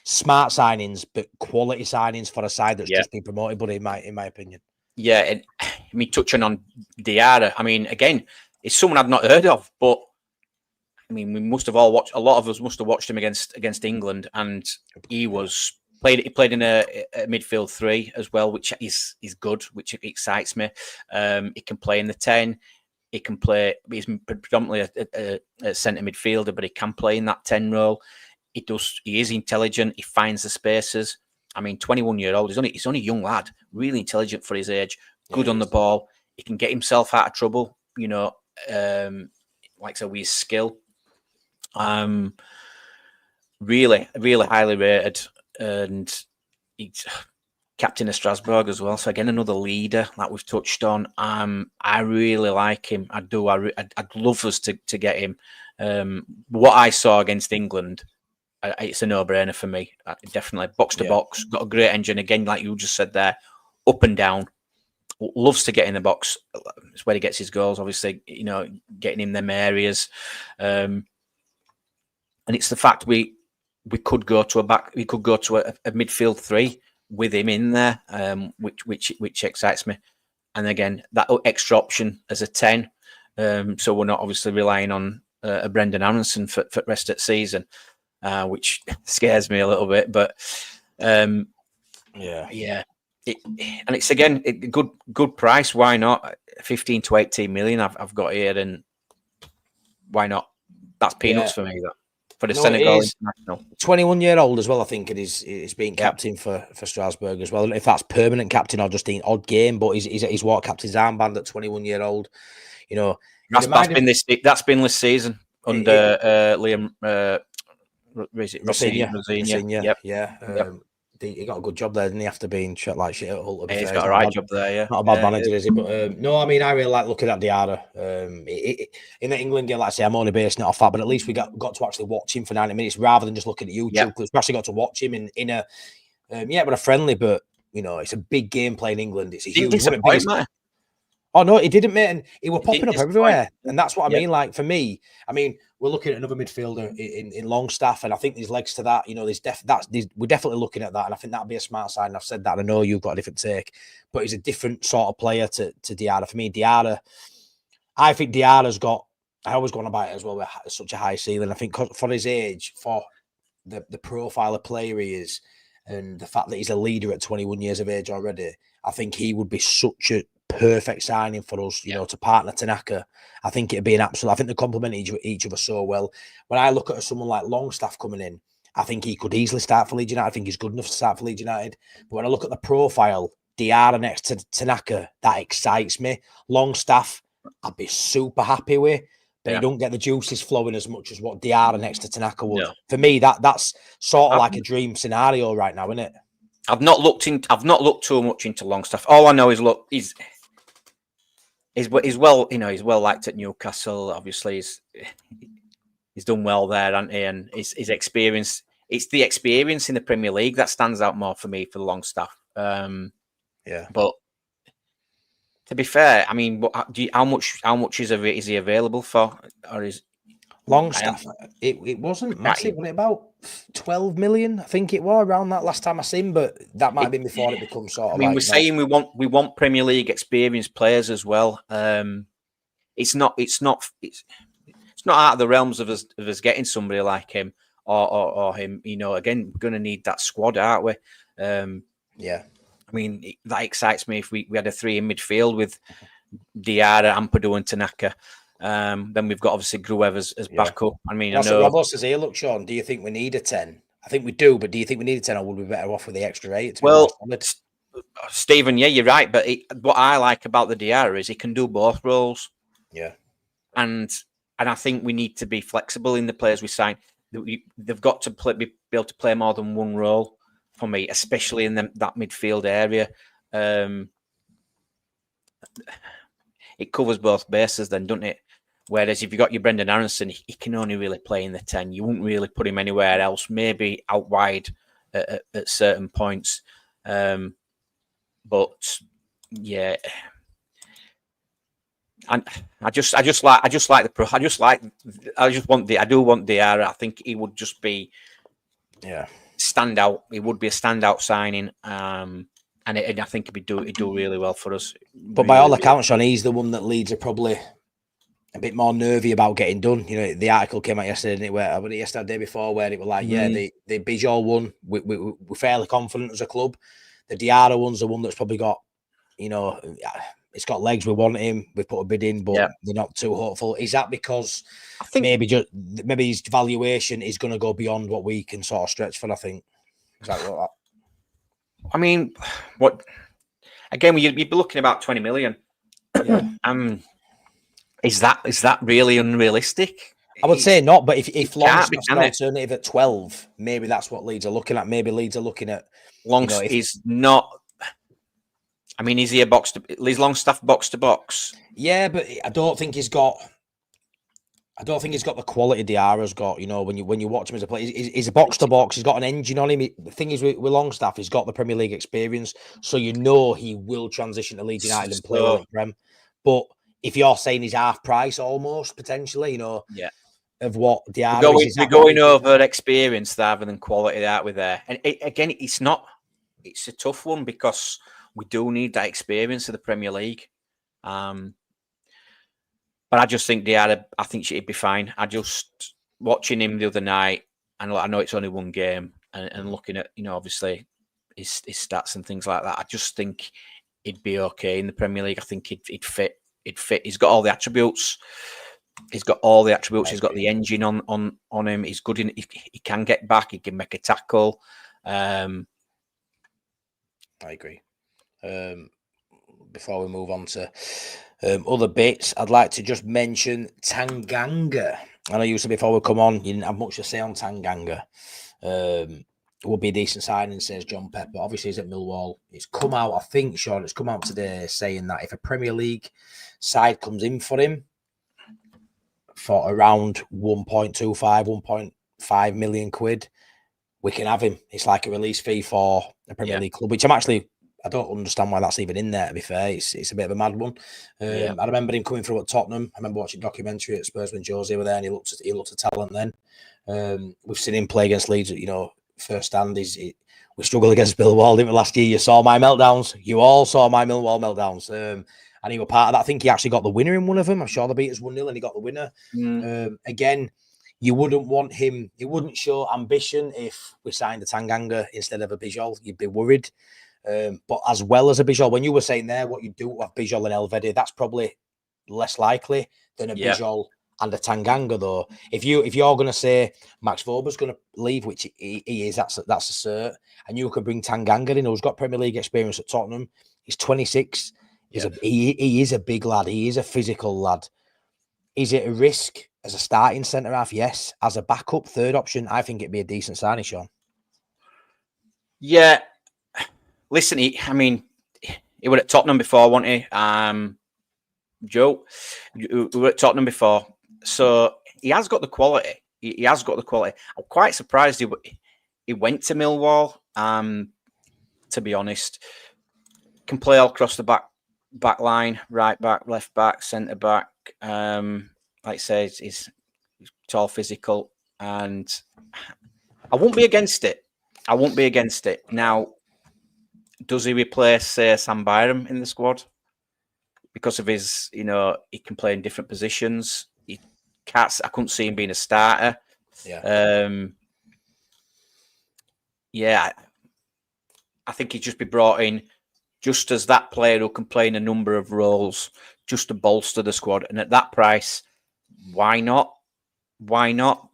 Smart signings, but quality signings for a side that's just been promoted, but in my opinion. Yeah, and I mean, touching on Diarra, I mean, again, it's someone I've not heard of, but I mean, we must have all watched. A lot of us must have watched him against England, and he played in a midfield 3 as well, which is good, which excites me. He can play in the 10. He can play. He's predominantly a centre midfielder, but he can play in that 10 role. He is intelligent. He finds the spaces. I mean, 21-year-old. He's only a young lad. Really intelligent for his age. Good on the ball. He can get himself out of trouble. Like I said, with his skill. Really, really highly rated, and he's captain of Strasbourg as well. So again, another leader that we've touched on. I really like him. I do. I'd love us to get him. What I saw against England. It's a no-brainer for me. Definitely box to box. Got a great engine again, like you just said there, up and down. Loves to get in the box. It's where he gets his goals. Obviously, getting in them areas. And it's the fact we could go to a midfield 3 with him in there, which excites me. And again, that extra option as a 10. So we're not obviously relying on a Brendan Aronson for the rest of the season. Which scares me a little bit, but and it's again a good price. Why not? 15 to 18 million. I've got here, and why not? That's peanuts for me. That for the Senegal international. 21-year-old as well. I think it is being captain for Strasbourg as well. I don't know if that's permanent captain or just an odd game, but he's what captain's armband at 21-year-old. That's been this season under Liam. Rosina. Yep. He got a good job there, didn't he? After being shot like shit at Hull. He's got a right job there, yeah. Not a bad manager, is he? But no, I mean, I really like looking at Diarra. In the England game, like I say, I'm only basing it off that, but at least we got to actually watch him for 90 minutes rather than just looking at YouTube. Because we actually got to watch him in a but a friendly, but it's a big game playing England. It's a huge. Oh no, he didn't, mate, and he was popping up everywhere, and that's what I mean. Like for me, we're looking at another midfielder in Longstaff, and I think there's legs to that. We're definitely looking at that, and I think that'd be a smart sign. I've said that, and I know you've got a different take, but he's a different sort of player to Diarra. For me, I think Diarra's got. I always go on about it as well with such a high ceiling. I think for his age, for the profile of player he is, and the fact that he's a leader at 21 years of age already, I think he would be such a perfect signing for us, to partner Tanaka. I think it'd be an absolute. I think they complement each other so well. When I look at someone like Longstaff coming in, I think he could easily start for Leeds United. I think he's good enough to start for Leeds United. But when I look at the profile, Diarra next to Tanaka, that excites me. Longstaff, I'd be super happy with, but you don't get the juices flowing as much as what Diarra next to Tanaka would. No. For me, that's sort of like a dream scenario right now, isn't it? I've not looked too much into Longstaff. All I know is he's well liked at Newcastle. Obviously, he's done well there, hasn't he? And his experience. It's the experience in the Premier League that stands out more for me for Longstaff. But To be fair, I mean, how much is he available for, or is Longstaff? It wasn't massive. Wasn't it about 12 million? I think it was around that last time I seen, but that might have been before it becomes sort of. I mean, like, we're saying we want Premier League experienced players as well. It's not out of the realms of us getting somebody like him or him. You know, again, we're going to need that squad, aren't we? Yeah. I mean, that excites me if we had a 3 in midfield with Diarra, Ampadu, and Tanaka. Then we've got obviously Gruev as backup. I mean, That's I know. what Robo says here. Look, Sean, do you think we need a 10? I think we do, but do you think we need a 10, or would we be better off with the extra 8? Well, Stephen, yeah, you're right. But what I like about the Diarra is he can do both roles. Yeah. And I think we need to be flexible in the players we sign. They've got to be able to play more than one role for me, especially in that midfield area. It covers both bases then, doesn't it? Whereas if you've got your Brendan Aronson, he can only really play in the 10. You wouldn't really put him anywhere else, maybe out wide at certain points. But yeah, and I do want Diarra. I think he would just be stand out. He would be a standout signing. And I think he'd do really well for us. But by all accounts, Sean, he's the one that Leeds are probably a bit more nervy about getting done. You know, the article came out yesterday, didn't it? Yesterday, the day before, where it was like, the Bijol one, we're fairly confident as a club. The Diarra one's the one that's probably got, you know, it's got legs. We want him. We've put a bid in, but they're not too hopeful. Is that because I think maybe his valuation is going to go beyond what we can sort of stretch for? I think exactly like that. I mean, what again? You'd be looking about 20 million. Yeah. Is that really unrealistic? I would say not, but if Longstaff's an alternative at 12, maybe that's what Leeds are looking at. Maybe Leeds are looking at Longstaff is not. I mean, is he is Longstaff box to box? Yeah, but I don't think he's got the quality Diarra's got. You know, when you watch him as a player, he's a box to box. He's got an engine on him. The thing is with Longstaff, he's got the Premier League experience, so you know he will transition to Leeds United and play well in Prem. But if you're saying he's half price almost potentially, you know, of what Diarra is, we're going over experience rather than quality that we're there. And again, it's a tough one because we do need that experience of the Premier League. But I just think Diarra, I think she'd be fine. I just watching him the other night, and I know it's only one game, and looking at, you know, obviously his stats and things like that. I just think he'd be okay in the Premier League. I think he'd fit. He's got all the attributes. He's got the engine on him. He's good in. He can get back. He can make a tackle. I agree. Before we move on to other bits, I'd like to just mention Tanganga. I know you said before we come on, you didn't have much to say on Tanganga. It would be a decent signing, says John Pepper. Obviously, he's at Millwall. It's come out, I think, Sean, it's come out today saying that if a Premier League side comes in for him for around 1.25, 1.5 million quid, we can have him. It's like a release fee for a Premier League club, which I don't understand why that's even in there, to be fair. It's a bit of a mad one. I remember him coming through at Tottenham. I remember watching a documentary at Spurs when Jose were there, and he looked a talent then. We've seen him play against Leeds, you know, firsthand. We struggled against Millwall, didn't we, last year? You saw my meltdowns. You all saw my Millwall meltdowns. And he was part of that. I think he actually got the winner in one of them. I'm sure the beat us 1-0 and he got the winner. Again, you wouldn't want him. It wouldn't show ambition if we signed a Tanganga instead of a Bijol. You'd be worried. But as well as a Bijol, when you were saying there what you do with Bijol and Elvedi, that's probably less likely than a Bijol and a Tanganga, though. If you're going to say Max Vober's going to leave, which he is, that's a cert, and you could bring Tanganga in, who's got Premier League experience at Tottenham. He's 26. He is a big lad. He is a physical lad. Is it a risk as a starting centre half? Yes. As a backup, third option, I think it'd be a decent signing, Sean. Yeah. Listen, he was at Tottenham before, wasn't he? Joe, we were at Tottenham before, so he has got the quality. He has got the quality. I'm quite surprised he went to Millwall. To be honest, can play all across the back line, right back, left back, centre back. Like I say, he's tall, physical, and I won't be against it. I won't be against it. Now, does he replace, say, Sam Byram in the squad? Because of his, he can play in different positions. I couldn't see him being a starter. Yeah. I think he'd just be brought in just as that player who can play in a number of roles, just to bolster the squad. And at that price, why not? Why not?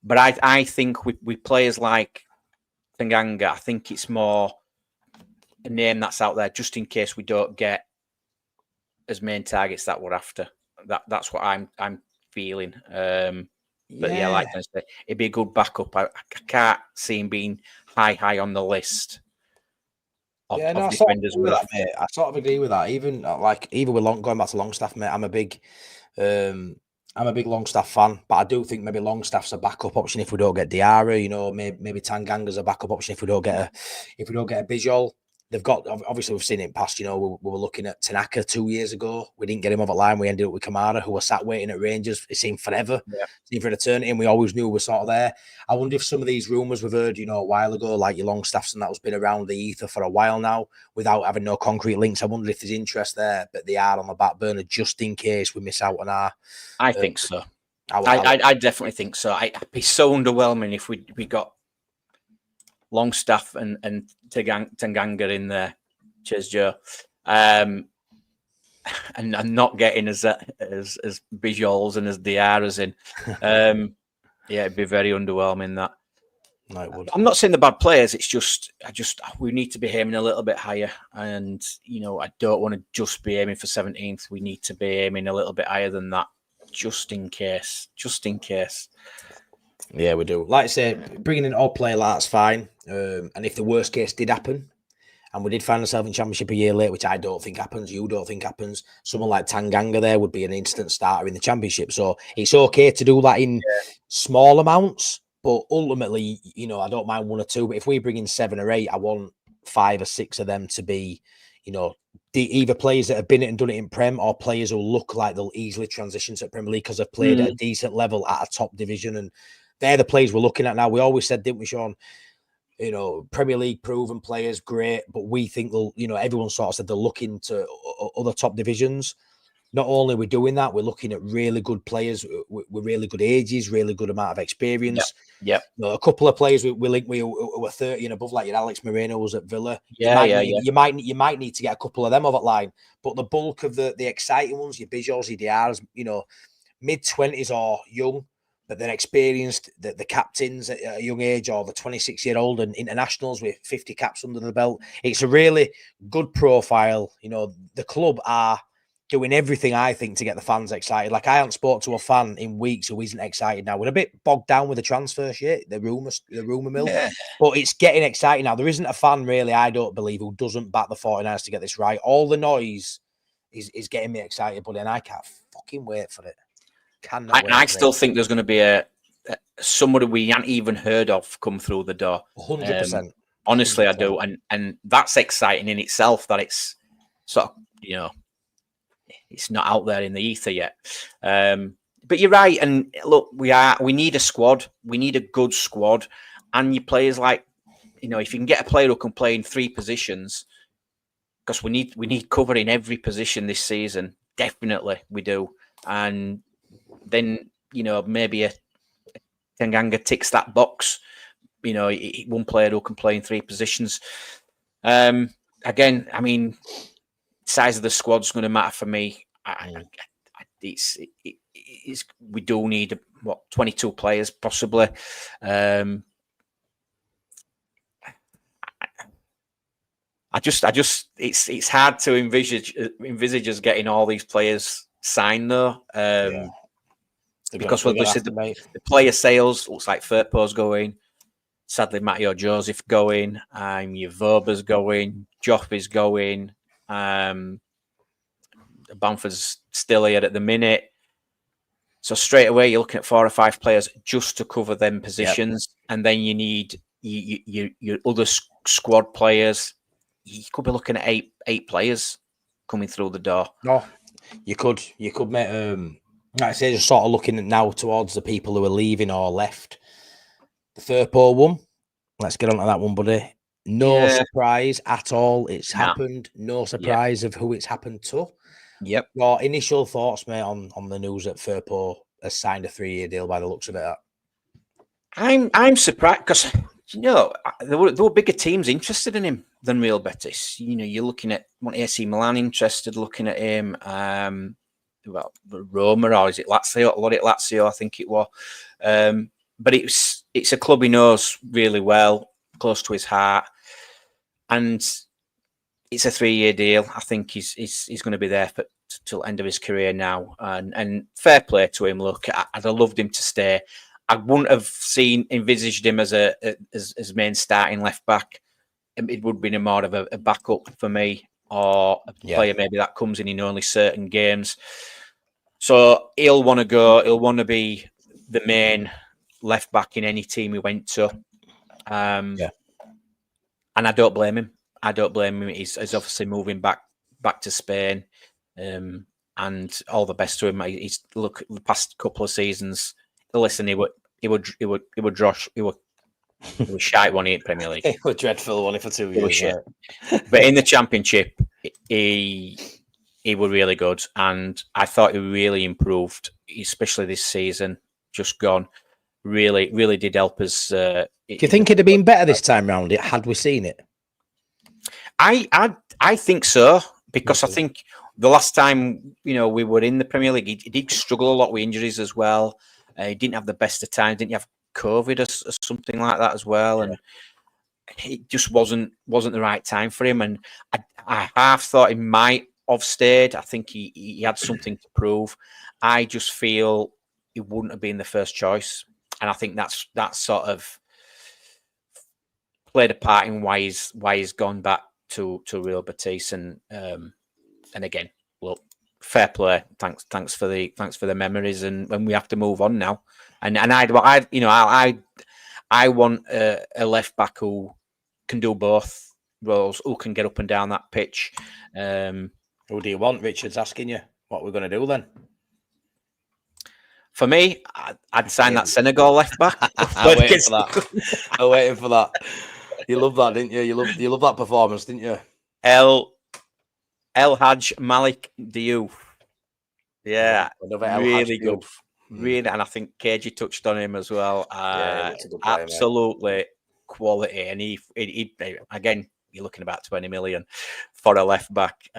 But I think with players like Tanganga, I think it's more a name that's out there just in case we don't get as main targets that we're after. That's what I'm feeling. But yeah, like I said, it'd be a good backup. I can't see him being high on the list. I sort of agree with that, mate. I sort of agree with that. Even with going back to Longstaff, mate, I'm a big Longstaff fan, but I do think maybe Longstaff's a backup option if we don't get Diarra. Maybe Tanganga's a backup option if we don't get a Bijol. They've got, obviously we've seen it in past, we were looking at Tanaka 2 years ago. We didn't get him over the line. We ended up with Kamara, who was sat waiting at Rangers. It seemed forever, it seemed for an eternity, and we always knew we were sort of there. I wonder if some of these rumours we've heard, a while ago, like your Longstaffs and that has been around the ether for a while now without having no concrete links. I wonder if there's interest there, but they are on the back burner just in case we miss out on our... I think so. I definitely think so. I'd be so underwhelming if we got Longstaff and Tanganga in there. Cheers, Joe. And not getting as Bijols and as Diarra's in. It'd be very underwhelming that. No, it would. I'm not saying the bad players. It's just we need to be aiming a little bit higher, and I don't want to just be aiming for 17th. We need to be aiming a little bit higher than that, just in case. Just in case. Yeah, we do. Like I say, bringing in an odd player, that's fine. And if the worst case did happen, and we did find ourselves in Championship a year late, which I don't think happens, you don't think happens, someone like Tanganga there would be an instant starter in the Championship. So it's okay to do that in small amounts, but ultimately, I don't mind 1 or 2. But if we bring in 7 or 8, I want 5 or 6 of them to be, either players that have been it and done it in Prem, or players who look like they'll easily transition to Premier League because they've played at a decent level at a top division. And they're the players we're looking at now. We always said, didn't we, Sean? Premier League proven players, great, but we think they'll, everyone sort of said they're looking to other top divisions. Not only are we doing that, we're looking at really good players with really good ages, really good amount of experience. Yeah. A couple of players we link with who were 30 and above, like your Alex Moreno was at Villa. You might need to get a couple of them over the line, but the bulk of the exciting ones, your Bijols, your Diarras, mid-20s or young, but they're experienced, the captains at a young age, or the 26-year-old and internationals with 50 caps under the belt. It's a really good profile. The club are doing everything, I think, to get the fans excited. Like, I haven't spoke to a fan in weeks who isn't excited now. We're a bit bogged down with the transfer shit, the rumour mill, but it's getting exciting now. There isn't a fan, really, I don't believe, who doesn't back the 49ers to get this right. All the noise is getting me excited, buddy, and I can't fucking wait for it. I still think there's going to be somebody we hadn't even heard of come through the door. 100%. Honestly, 100%. I do, and that's exciting in itself. That it's sort of it's not out there in the ether yet. But you're right, and look, we need a squad. We need a good squad, and your players like if you can get a player who can play in 3 positions, because we need cover in every position this season. Definitely, we do, and then maybe a Tanganga ticks that box. One player who can play in 3 positions. Again, I mean, size of the squad's going to matter for me. We do need 22 players possibly. I just it's hard to envisage us getting all these players signed though. Because obviously the player sales looks like Firpo's going. Sadly, Matteo Joseph going. Your Voba's going. Joff is going. Bamford's still here at the minute. So straight away, you're looking at 4 or 5 players just to cover them positions. And then you need your other squad players. You could be looking at eight players coming through the door. No, you could make like I say, just sort of looking at now towards the people who are leaving or left. The Firpo one, let's get on to that one, buddy. No surprise at all. It's happened. No surprise of who it's happened to. Yep. Your initial thoughts, mate, on the news that Firpo has signed a 3-year deal by the looks of it. I'm surprised because there were bigger teams interested in him than Real Betis. You're looking at AC Milan interested, looking at him. Roma, or is it Lazio? Lazio, I think it was. But it's a club he knows really well, close to his heart, and it's a 3-year deal. I think he's going to be there till the end of his career now, and fair play to him. Look, I'd have loved him to stay. I wouldn't have envisaged him as main starting left back. It would have been more of a backup for me, or a player maybe that comes in only certain games. So he'll want to go. He'll want to be the main left back in any team he went to. And I don't blame him. He's obviously moving back to Spain, and all the best to him. He's the past couple of seasons. Listen, he would shite one in Premier League. It was dreadful one for 2 years. But in the Championship, he was really good, and I thought he really improved, especially this season. Just gone, really did help us. Do you think it'd have been better this time round? Had we seen it? I think so, because I think the last time we were in the Premier League, he did struggle a lot with injuries as well. He didn't have the best of time. Didn't have COVID or something like that as well, and it just wasn't the right time for him. And I half thought he might have stayed. I think he had something to prove. I just feel he wouldn't have been the first choice, and I think that's sort of played a part in why he's gone back to Real Betis. And again, well, fair play. Thanks for the memories, and we have to move on now. And I want a left back who can do both roles, who can get up and down that pitch. Who do you want? Richard's asking you. What we're going to do then? For me, I'd sign that Senegal left back. I'm waiting for that. You love that, didn't you? You love that performance, didn't you? El Hadj Malik Diouf. Yeah, really good. Really, and I think KG touched on him as well. Absolutely quality, and he again, you're looking about 20 million for a left back.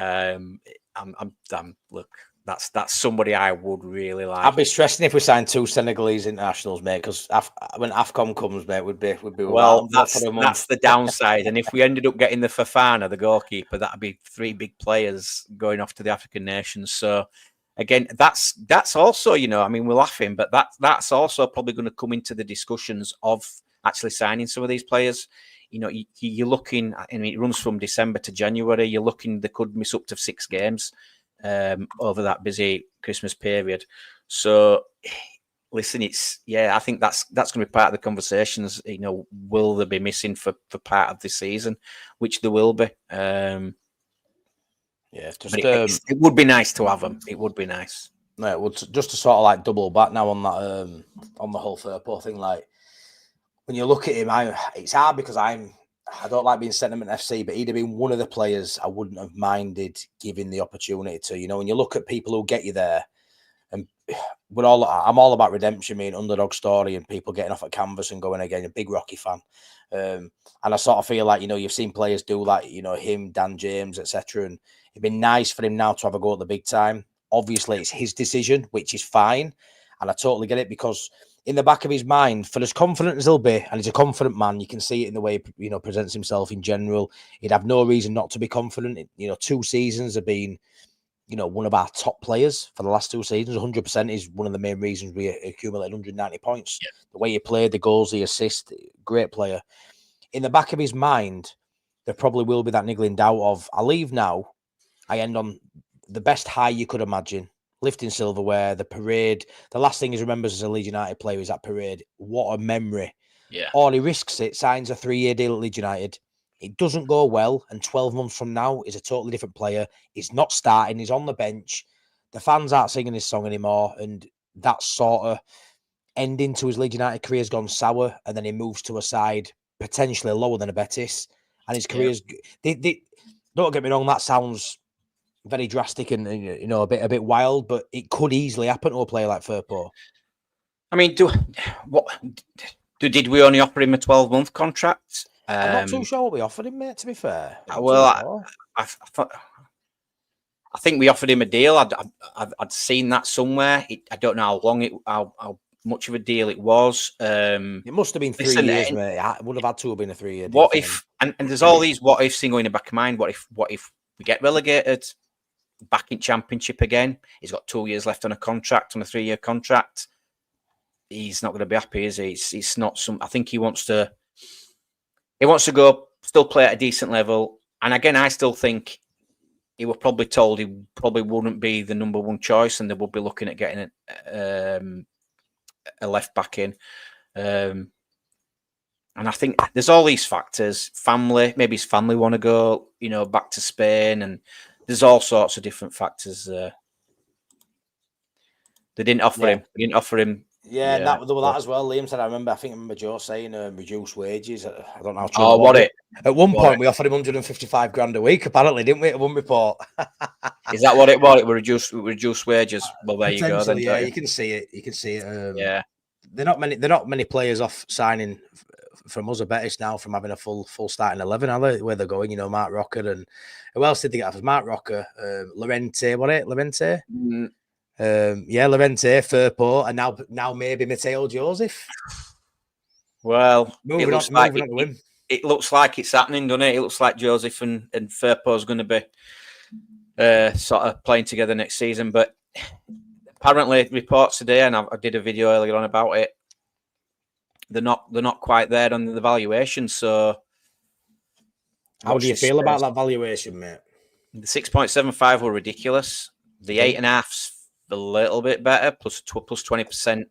Look, that's somebody I would really like. I'd be stressing if we signed 2 Senegalese internationals, mate, because when AFCON comes, mate, would be well. That's the downside. And if we ended up getting the Fofana, the goalkeeper, that'd be 3 big players going off to the African nations. So again, that's also, we're laughing, but that's also probably going to come into the discussions of actually signing some of these players. You're looking. It runs from December to January. You're looking. They could miss up to 6 games over that busy Christmas period. So, listen, I think that's going to be part of the conversations. Will they be missing for part of the season? Which there will be. It would be nice to have them. It would be nice. Yeah, well, just to sort of like double back now on that on the whole Firpo thing. Like when you look at him, it's hard because I don't like being sentiment FC, but he'd have been one of the players I wouldn't have minded giving the opportunity to. When you look at people who get you there, and I'm all about redemption, being underdog story, and people getting off at canvas and going again. A big Rocky fan, and I sort of feel like you've seen players do like him, Dan James, etc. And it'd be nice for him now to have a go at the big time. Obviously, it's his decision, which is fine, and I totally get it because in the back of his mind, for as confident as he'll be, and he's a confident man, you can see it in the way he presents himself in general. He'd have no reason not to be confident. 2 seasons have been, one of our top players for the last 2 seasons. 100% is one of the main reasons we accumulated 190 points. Yeah. The way he played, the goals, the assist, great player. In the back of his mind, there probably will be that niggling doubt of, I leave now, I end on the best high you could imagine. Lifting silverware, the parade. The last thing he remembers as a Leeds United player is that parade. What a memory. Yeah. Or he risks it, signs a 3-year deal at Leeds United, it doesn't go well, and 12 months from now, he's a totally different player. He's not starting. He's on the bench. The fans aren't singing his song anymore, and that sort of ending to his Leeds United career has gone sour, and then he moves to a side potentially lower than a Betis, and his career's. Don't get me wrong, that sounds very drastic and a bit wild, but it could easily happen to a player like Firpo. I mean, did we only offer him a 12-month contract? I'm not too sure what we offered him, mate. To be fair, well, I think we offered him a deal. I'd seen that somewhere. I don't know how much of a deal it was. It must have been 3 years, mate. It would have had to have been a 3-year deal. What if? And there's all these what ifs going in the back of mind. What if we get relegated, back in Championship again? He's got 2 years left on a contract, on a 3-year contract. He's not going to be happy, is he? It's not some. I think he wants to go, still play at a decent level. And again, I still think he was probably told he probably wouldn't be the number one choice, and they would be looking at getting a left back in. And I think there's all these factors. Family, maybe his family want to go, back to Spain, and there's all sorts of different factors. They didn't offer him. They didn't offer him. Yeah, that as well. Liam said, I remember Joe saying reduced wages. I don't know how true. Oh, what it? At one point, we offered him 155 grand a week, apparently, didn't we? At one report. Is that what it was? It were reduced wages. Well, there you go. Then, yeah, you can see it. You can see it. Yeah, they're not many players off signing from us or Betis now from having a full starting 11, are they? Where they're going, Mark Rocker, and who else did they get off? Mark Rocker, Lorente, Lorente. Lorente, Firpo, and now maybe Matteo Joseph. Well, moving on to him. It looks like it's happening, doesn't it? It looks like Joseph and Firpo's going to be sort of playing together next season. But apparently, reports today, and I did a video earlier on about it, they're not quite there on the valuation. So, how do you feel about that valuation, mate? The 6.75 were ridiculous. The 8.5's a little bit better, plus 20%.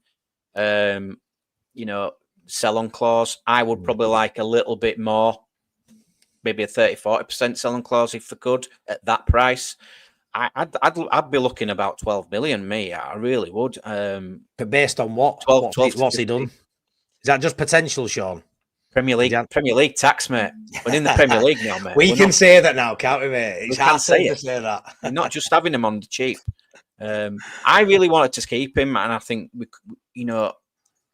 Sell-on clause. I would probably like a little bit more, maybe a 30-40% sell-on clause if they could at that price. I'd be looking about 12 million. Me, I really would. But based on what? What's he done? Is that just potential, Sean? Premier League tax, mate. We're in the Premier League now, mate. We can say that now, can't we, mate? It's hard to say that. We're not just having him on the cheap. I really wanted to keep him, and I think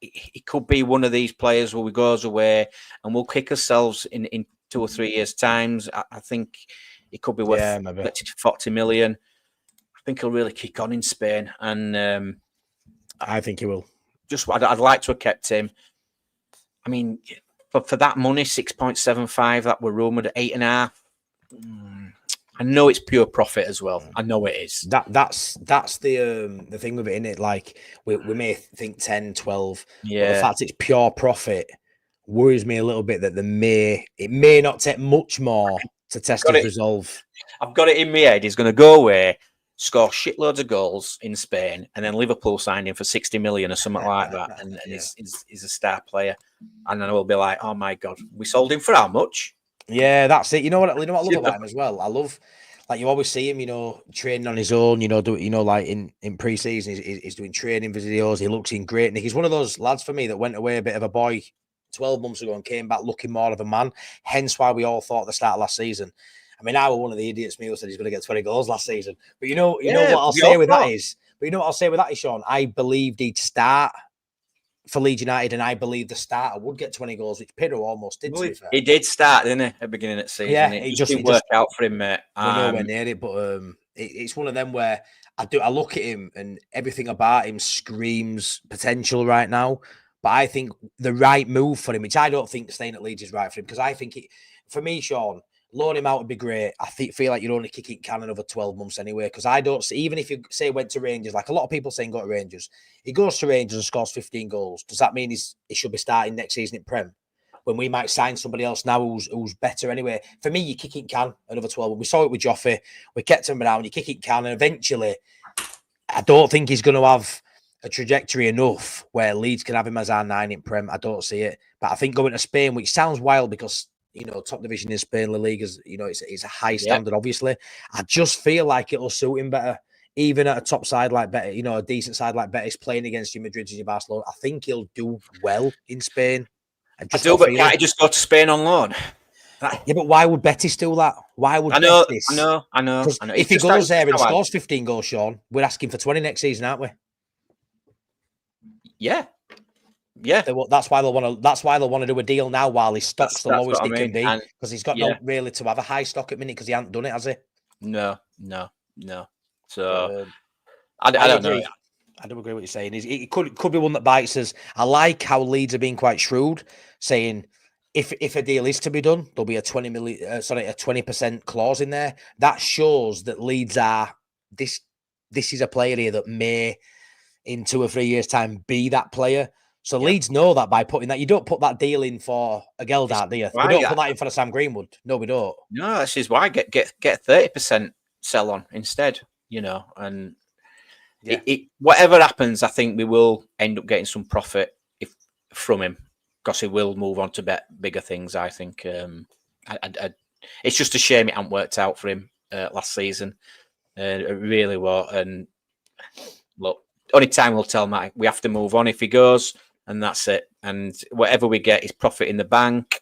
it could be one of these players where we goes away and we'll kick ourselves in 2 or 3 years' times. I think it could be worth 40 million. I think he'll really kick on in Spain, and I think he will. I'd like to have kept him. I mean, for that money, 6.75 that were rumoured at 8.5. I know it's pure profit as well. I know it is. That's the thing with it, innit? Like we may think 10, 12. Yeah. But the fact it's pure profit worries me a little bit that it may not take much more to test his resolve. I've got it in my head. He's going to go away, score shitloads of goals in Spain, and then Liverpool signed him for 60 million or something like that. And he's a star player. And then we'll be like, oh my God, we sold him for how much? Yeah, that's it. You know what I love about him as well? I love, like, you always see him, training on his own, like in pre-season, he's doing training videos. He looks in great nick. He's one of those lads for me that went away a bit of a boy 12 months ago and came back looking more of a man. Hence why we all thought at the start of last season. I mean, I was one of the idiots who said he's going to get 20 goals last season. But you know what I'll say with that is, Sean, I believed he'd start for Leeds United, and I believe the starter would get 20 goals, which Pedro almost did. Well, he did start, didn't he, at the beginning of the season? Yeah, it just didn't work out for him, mate. We're nowhere near it, but it's one of them where I look at him and everything about him screams potential right now. But I think the right move for him, which I don't think staying at Leeds is right for him, because I think for me, Sean, loan him out would be great. I feel like you're only kicking can another 12 months anyway, because I don't see, even if you say went to Rangers, like a lot of people saying go to Rangers, he goes to Rangers and scores 15 goals. Does that mean he should be starting next season in Prem? When we might sign somebody else now who's better anyway. For me, you kick it can another 12. We saw it with Joffrey. We kept him around. You kick it can, and eventually, I don't think he's going to have a trajectory enough where Leeds can have him as our 9 in Prem. I don't see it. But I think going to Spain, which sounds wild because top division in Spain, La Liga, it's a high standard, obviously. I just feel like it'll suit him better. Even at a top side like Betis, a decent side like Betis playing against your Madrid and your Barcelona, I think he'll do well in Spain. I do, but can't he just go to Spain on loan? Yeah, but why would Betis do that? Why would Betis? I know. If he goes there and scores 15 goals, Sean, we're asking for 20 next season, aren't we? Yeah. That's why they'll want to do a deal now while his stock's the lowest it can be, because he's got no really to have a high stock at minute because he hasn't done it, has he? No. So I don't know. I do agree with what you're saying. It could be one that bites us. I like how Leeds are being quite shrewd, saying if a deal is to be done, there'll be a 20% clause in there. That shows that Leeds are this is a player here that may, in 2 or 3 years' time, be that player. So Leeds know that by putting that. You don't put that deal in for a Geldart, do you? We don't put that in for a Sam Greenwood. No, we don't. No, this is why get 30% sell on instead. And whatever happens, I think we will end up getting some profit from him, because he will move on to bigger things. I think it's just a shame it hasn't worked out for him last season. It really was. And look, only time will tell, Matt. We have to move on if he goes, and that's it. And whatever we get is profit in the bank.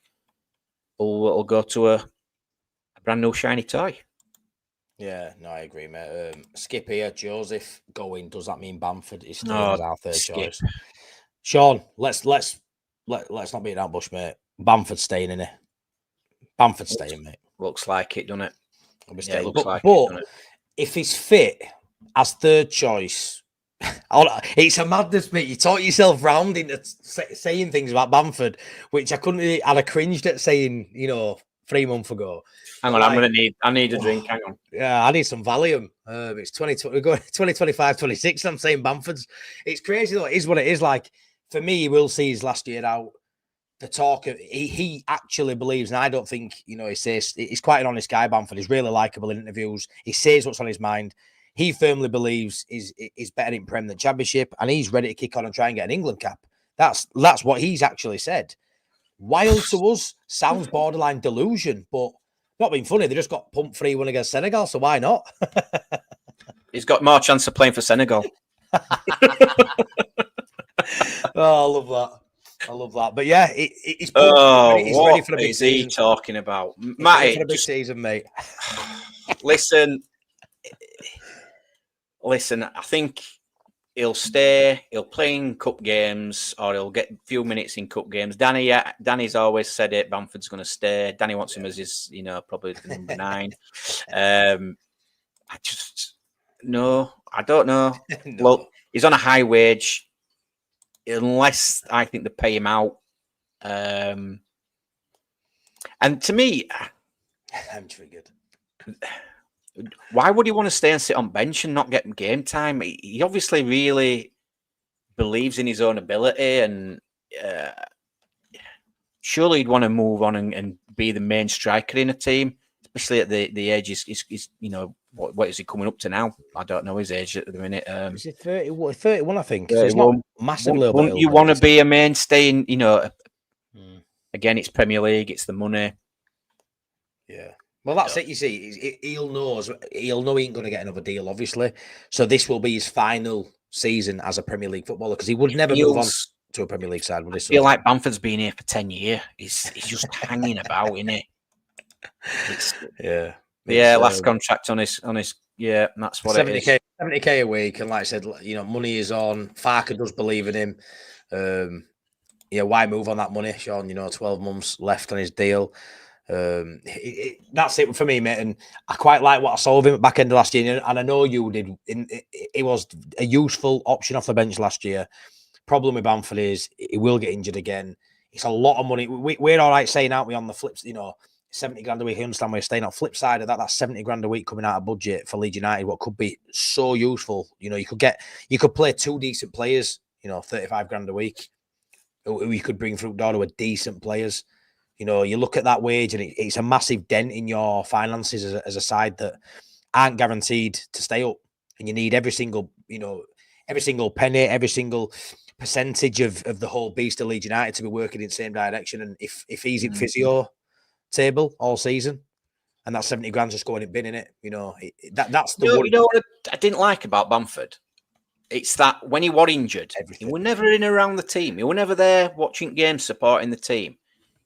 It'll go to a brand new shiny toy. Yeah, no, I agree, mate. Skip here, Joseph going. Does that mean Bamford is still as our third choice? Sean, let's not beat that bush, mate. Bamford's staying in it. Bamford's staying, mate. Looks like it, doesn't it? But if he's fit as third choice, it's a madness, mate. You talk yourself round into saying things about Bamford, which I'd have cringed at saying, 3 months ago. Hang on, I need a drink. Hang on. Yeah, I need some Valium. It's 2025, 26. I'm saying Bamford's. It's crazy though. It is what it is. Like, for me, he will see his last year out. The talk of he actually believes, and I don't think he says he's quite an honest guy. Bamford, he's really likable in interviews. He says what's on his mind. He firmly believes is better in Prem than Championship, and he's ready to kick on and try and get an England cap. That's what he's actually said. Wild to us, sounds borderline delusion, but not being funny. They just got pumped 3-1 against Senegal, so why not? He's got more chance of playing for Senegal. Oh, I love that. But yeah, he's ready for a big season. He talking about? Matty, for a big season, mate. Listen, I think he'll stay. He'll play in cup games, or he'll get a few minutes in cup games. Danny's always said it. Bamford's going to stay. Danny wants him as his, probably the number 9. I don't know. No. Look, he's on a high wage. Unless I think they pay him out. And to me, I'm triggered. Why would he want to stay and sit on bench and not get game time? He obviously really believes in his own ability, and surely he'd want to move on and be the main striker in a team, especially at the age he's what is he coming up to now? I don't know his age at the minute. Is it 31, I think? So it's not massively. Wouldn't you want to be a mainstay in, again, it's Premier League, it's the money. Yeah. Well, that's it. You see, he'll know he ain't going to get another deal, obviously. So this will be his final season as a Premier League footballer, because he would never move on to a Premier League side. Would he? I feel like Bamford's been here for 10 years. He's just hanging about, isn't he? Last contract on his. Yeah, that's what 70K, it is. 70K a week, and like I said, money is on. Farker does believe in him. Why move on that money, Sean? 12 months left on his deal. That's it for me, mate. And I quite like what I saw of him at back end of last year, and I know you did. It was a useful option off the bench last year. Problem with Bamford is he will get injured again. It's a lot of money. We're all right saying, aren't we, on the flips, 70 grand a week. I understand we're staying on flip side of that. That's 70 grand a week coming out of budget for Leeds United. What could be so useful. You could play 2 decent players, 35 grand a week. You could bring through door to a decent players. You look at that wage and it's a massive dent in your finances as a side that aren't guaranteed to stay up. And you need every single penny, every single percentage of the whole beast of Leeds United to be working in the same direction. And if he's in physio, table all season, and that 70 grand just going in bin in it. You know, that's the You know what I didn't like about Bamford? It's that when he was injured, everything. he was never in and around the team. He was never there watching games, supporting the team.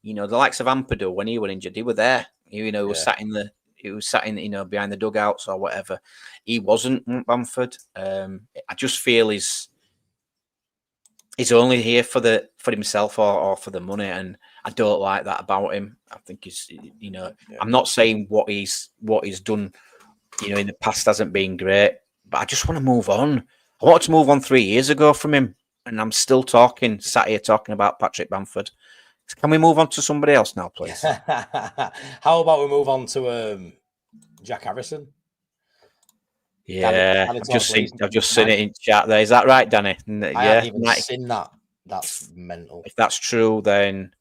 You know, the likes of Ampadu, when he was injured, he was there. He was sat in the, behind the dugouts or whatever. He wasn't Bamford. I just feel he's only here for himself or for the money, and I don't like that about him. I think he's, I'm not saying what he's done, in the past hasn't been great, but I just want to move on. I wanted to move on 3 years ago from him, and I'm still sat here talking about Patrick Bamford. Can we move on to somebody else now, please? How about we move on to Jack Harrison? Yeah, I've just seen it in chat there. Is that right, Danny? I haven't even seen that. That's mental. If that's true, then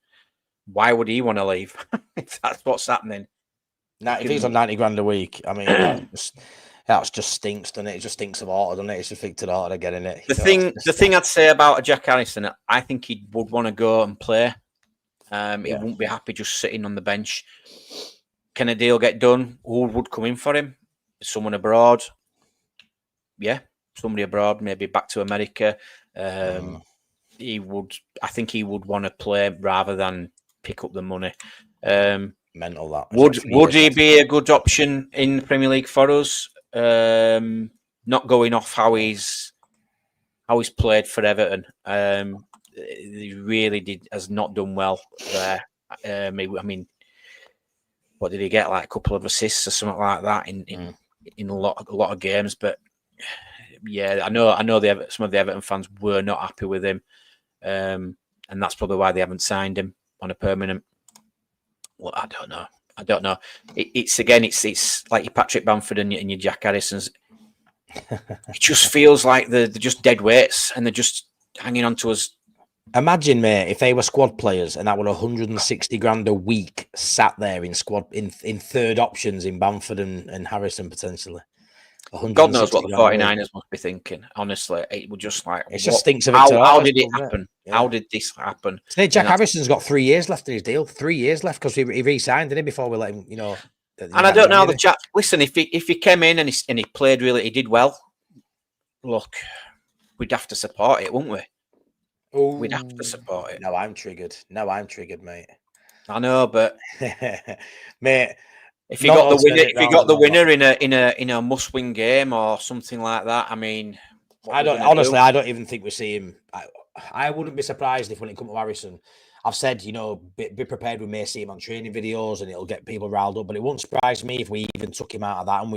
why would he want to leave? If that's what's happening. Now, if he's on 90 grand a week, I mean, that just stinks, doesn't it? It just stinks of order, doesn't it? It's just to the order getting it. The thing I'd say about a Jack Harrison, I think he would want to go and play. He wouldn't be happy just sitting on the bench. Can a deal get done? Who would come in for him? Someone abroad? Yeah, somebody abroad, maybe back to America. He would. I think he would want to play rather than pick up the money. Mental that. Would he be a good option in the Premier League for us? Not going off how he's played for Everton. He really has not done well there. I mean, what did he get? Like a couple of assists or something like that in a lot of games. But yeah, I know some of the Everton fans were not happy with him, and that's probably why they haven't signed him on a permanent. Well, I don't know. It's like your Patrick Bamford and your Jack Harrisons. It just feels like they're just dead weights and they're just hanging on to us. Imagine, mate, if they were squad players and that were 160 grand a week sat there in squad in third options in Bamford and Harrison potentially. God knows what the 49ers must be thinking. Honestly, it would just like it just stinks of it. How did it happen? Yeah. How did this happen? Jack Harrison's got 3 years left in his deal. 3 years left because he re-signed, didn't he? Before we let him, And I don't know how the chat. Listen, if he came in and he played really, he did well. Look, we'd have to support it, wouldn't we? Ooh. We'd have to support it. Now I'm triggered, mate. I know, but mate. If you got the winner, in a must-win game or something like that, I mean, I don't even think we see him. I wouldn't be surprised if when it comes to Harrison, I've said, be prepared. We may see him on training videos and it'll get people riled up. But it won't surprise me if we even took him out of that and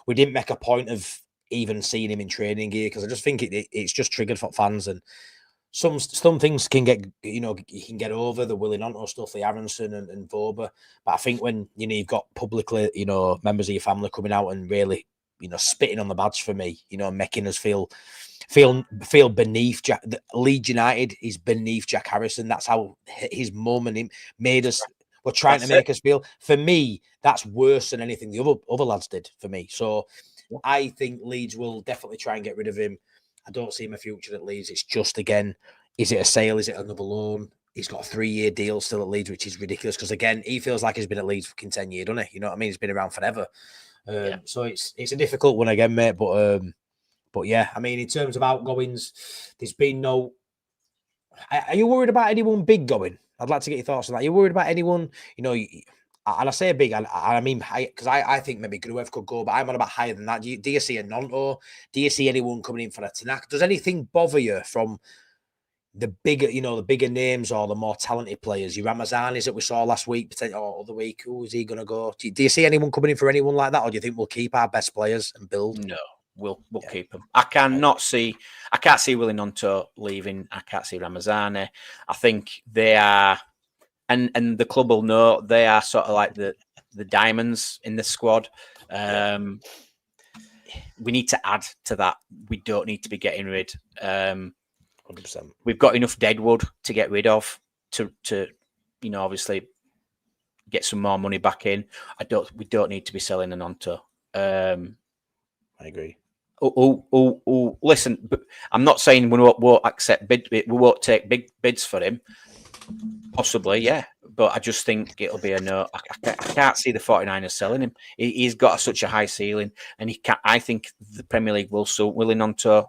we didn't make a point of even seeing him in training gear because I just think it's just triggered for fans and. Some things can get, you can get over the Willie Nonto stuff, the Aronson and Voba. But I think when, you've got publicly, members of your family coming out and really, spitting on the badge for me, making us feel beneath Jack. Leeds United is beneath Jack Harrison. That's how his mum and him made us, were trying to make us feel. For me, that's worse than anything the other lads did for me. So I think Leeds will definitely try and get rid of him. I don't see him a future at Leeds. It's just, again, is it a sale? Is it another loan? He's got a 3-year deal still at Leeds, which is ridiculous because, again, he feels like he's been at Leeds for 10 years, doesn't he? You know what I mean? He's been around forever. So it's a difficult one again, mate. But yeah, I mean, in terms of outgoings, there's been no... Are you worried about anyone big going? I'd like to get your thoughts on that. Are you worried about anyone, and I say big, I mean high, because I think maybe Gruev could go, but I'm on about higher than that. Do you see a Nonto? Do you see anyone coming in for a Tanaka? Does anything bother you from the bigger, the bigger names or the more talented players? Your Ramazanis that we saw last week, or other week, who is he going to go? Do you see anyone coming in for anyone like that, or do you think we'll keep our best players and build? No, we'll keep them. I can't see Willie Nonto leaving. I can't see Ramazani. I think they are. And the club will know they are sort of like the diamonds in the squad. We need to add to that. We don't need to be getting rid. 100%. We've got enough deadwood to get rid of to obviously get some more money back in. We don't need to be selling an Nonto. I agree. Listen, I'm not saying we won't accept bid. We won't take big bids for him. Possibly, yeah. But I just think it'll be a no. I can't see the 49ers selling him. He's got such a high ceiling, and I think the Premier League will suit Willie Gnonto,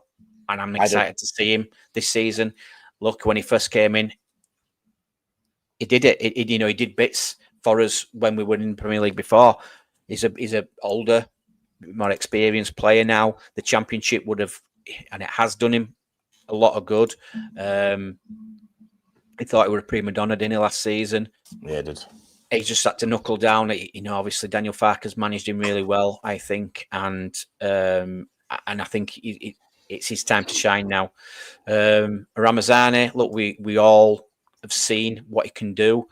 and I'm excited to see him this season. Look, when he first came in, he did it. He did bits for us when we were in the Premier League before. He's a older, more experienced player now. The Championship would have, and it has done him a lot of good. He thought he was a prima donna, didn't he, last season? Yeah, he did. He just had to knuckle down. Obviously Daniel Farke's managed him really well, I think, and I think it's his time to shine now. Ramazani, look, we all have seen what he can do.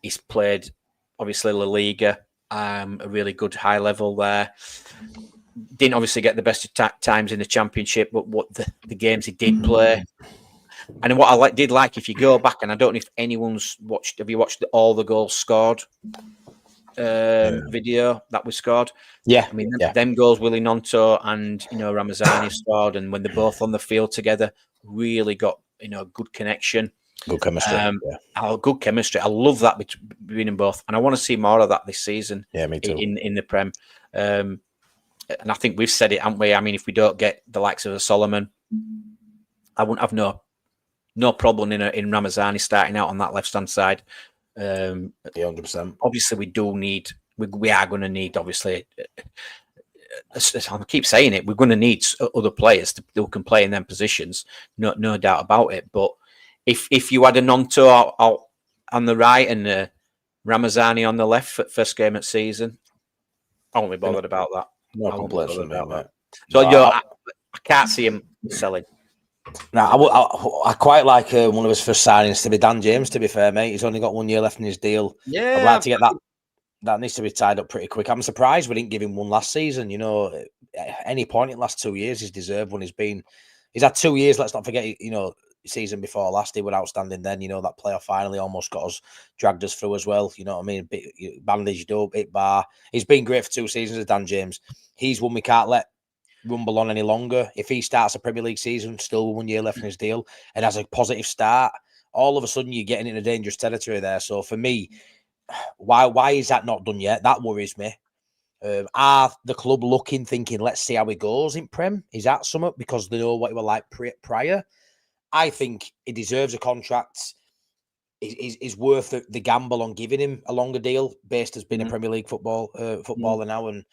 He's played, obviously, La Liga, a really good high level there. Didn't obviously get the best of times in the Championship, but what the games he did play. And what I did like, if you go back, and I don't know if anyone's watched, have you watched all the goals scored video that was scored? Yeah. I mean, them goals, Willie Gnonto and, Ramazani scored, and when they're both on the field together, really got, good connection. Good chemistry. Good chemistry. I love that between them both. And I want to see more of that this season. Yeah, me too. In the Prem. And I think we've said it, haven't we? I mean, if we don't get the likes of a Solomon, I wouldn't have no problem in Ramazani starting out on that left-hand side. 100%. Obviously, we are going to need, obviously, I keep saying it, we're going to need other players who can play in them positions. No doubt about it. But if you had a Gnonto out on the right and Ramazani on the left for first game of season, I won't be bothered about that. No complaints from me, mate. So, I can't see him selling. Now, I quite like one of his first signings to be Dan James, to be fair, mate. He's only got 1 year left in his deal. Yeah. I'd like to get that. That needs to be tied up pretty quick. I'm surprised we didn't give him one last season. Any point in the last 2 years, he's deserved one. He's had 2 years. Let's not forget, season before last, he was outstanding then. That playoff finally almost got us, dragged us through as well. You know what I mean? Bandaged up, hit bar. He's been great for 2 seasons as Dan James. He's one we can't let rumble on any longer. If he starts a Premier League season, still with 1 year left in his deal, and has a positive start, all of a sudden you're getting into dangerous territory there. So for me, why is that not done yet? That worries me. Are the club looking, thinking, let's see how he goes in Prem? Is that something because they know what he was like prior? I think he deserves a contract. Is worth the gamble on giving him a longer deal based as being a Premier League footballer now. And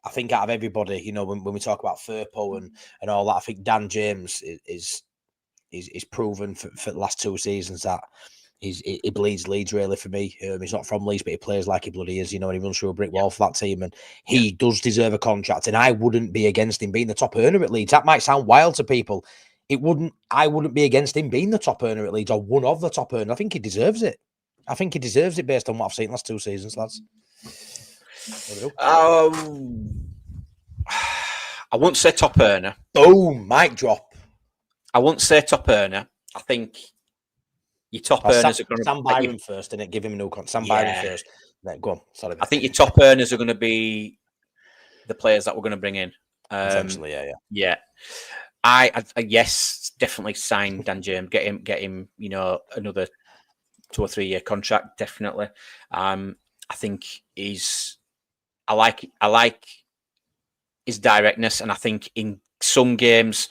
I think out of everybody, when we talk about Firpo and all that, I think Dan James is proven for the last 2 seasons that he bleeds Leeds really for me. He's not from Leeds, but he plays like he bloody is, and he runs through a brick wall for that team. And he does deserve a contract. And I wouldn't be against him being the top earner at Leeds. That might sound wild to people. I wouldn't be against him being the top earner at Leeds or one of the top earners. I think he deserves it. I think he deserves it based on what I've seen the last 2 seasons, lads. I wouldn't say top earner. Boom, mic drop. I wouldn't say top earner. I think your top earners are going to Sam Byron first, and give him a new contract. Sam Byron first. Then go on. Sorry. I think your top earners are going to be the players that we're going to bring in. Essentially, yeah. I yes, definitely sign Dan James. Get him. Another 2 or 3 year contract. Definitely. I think I like his directness, and I think in some games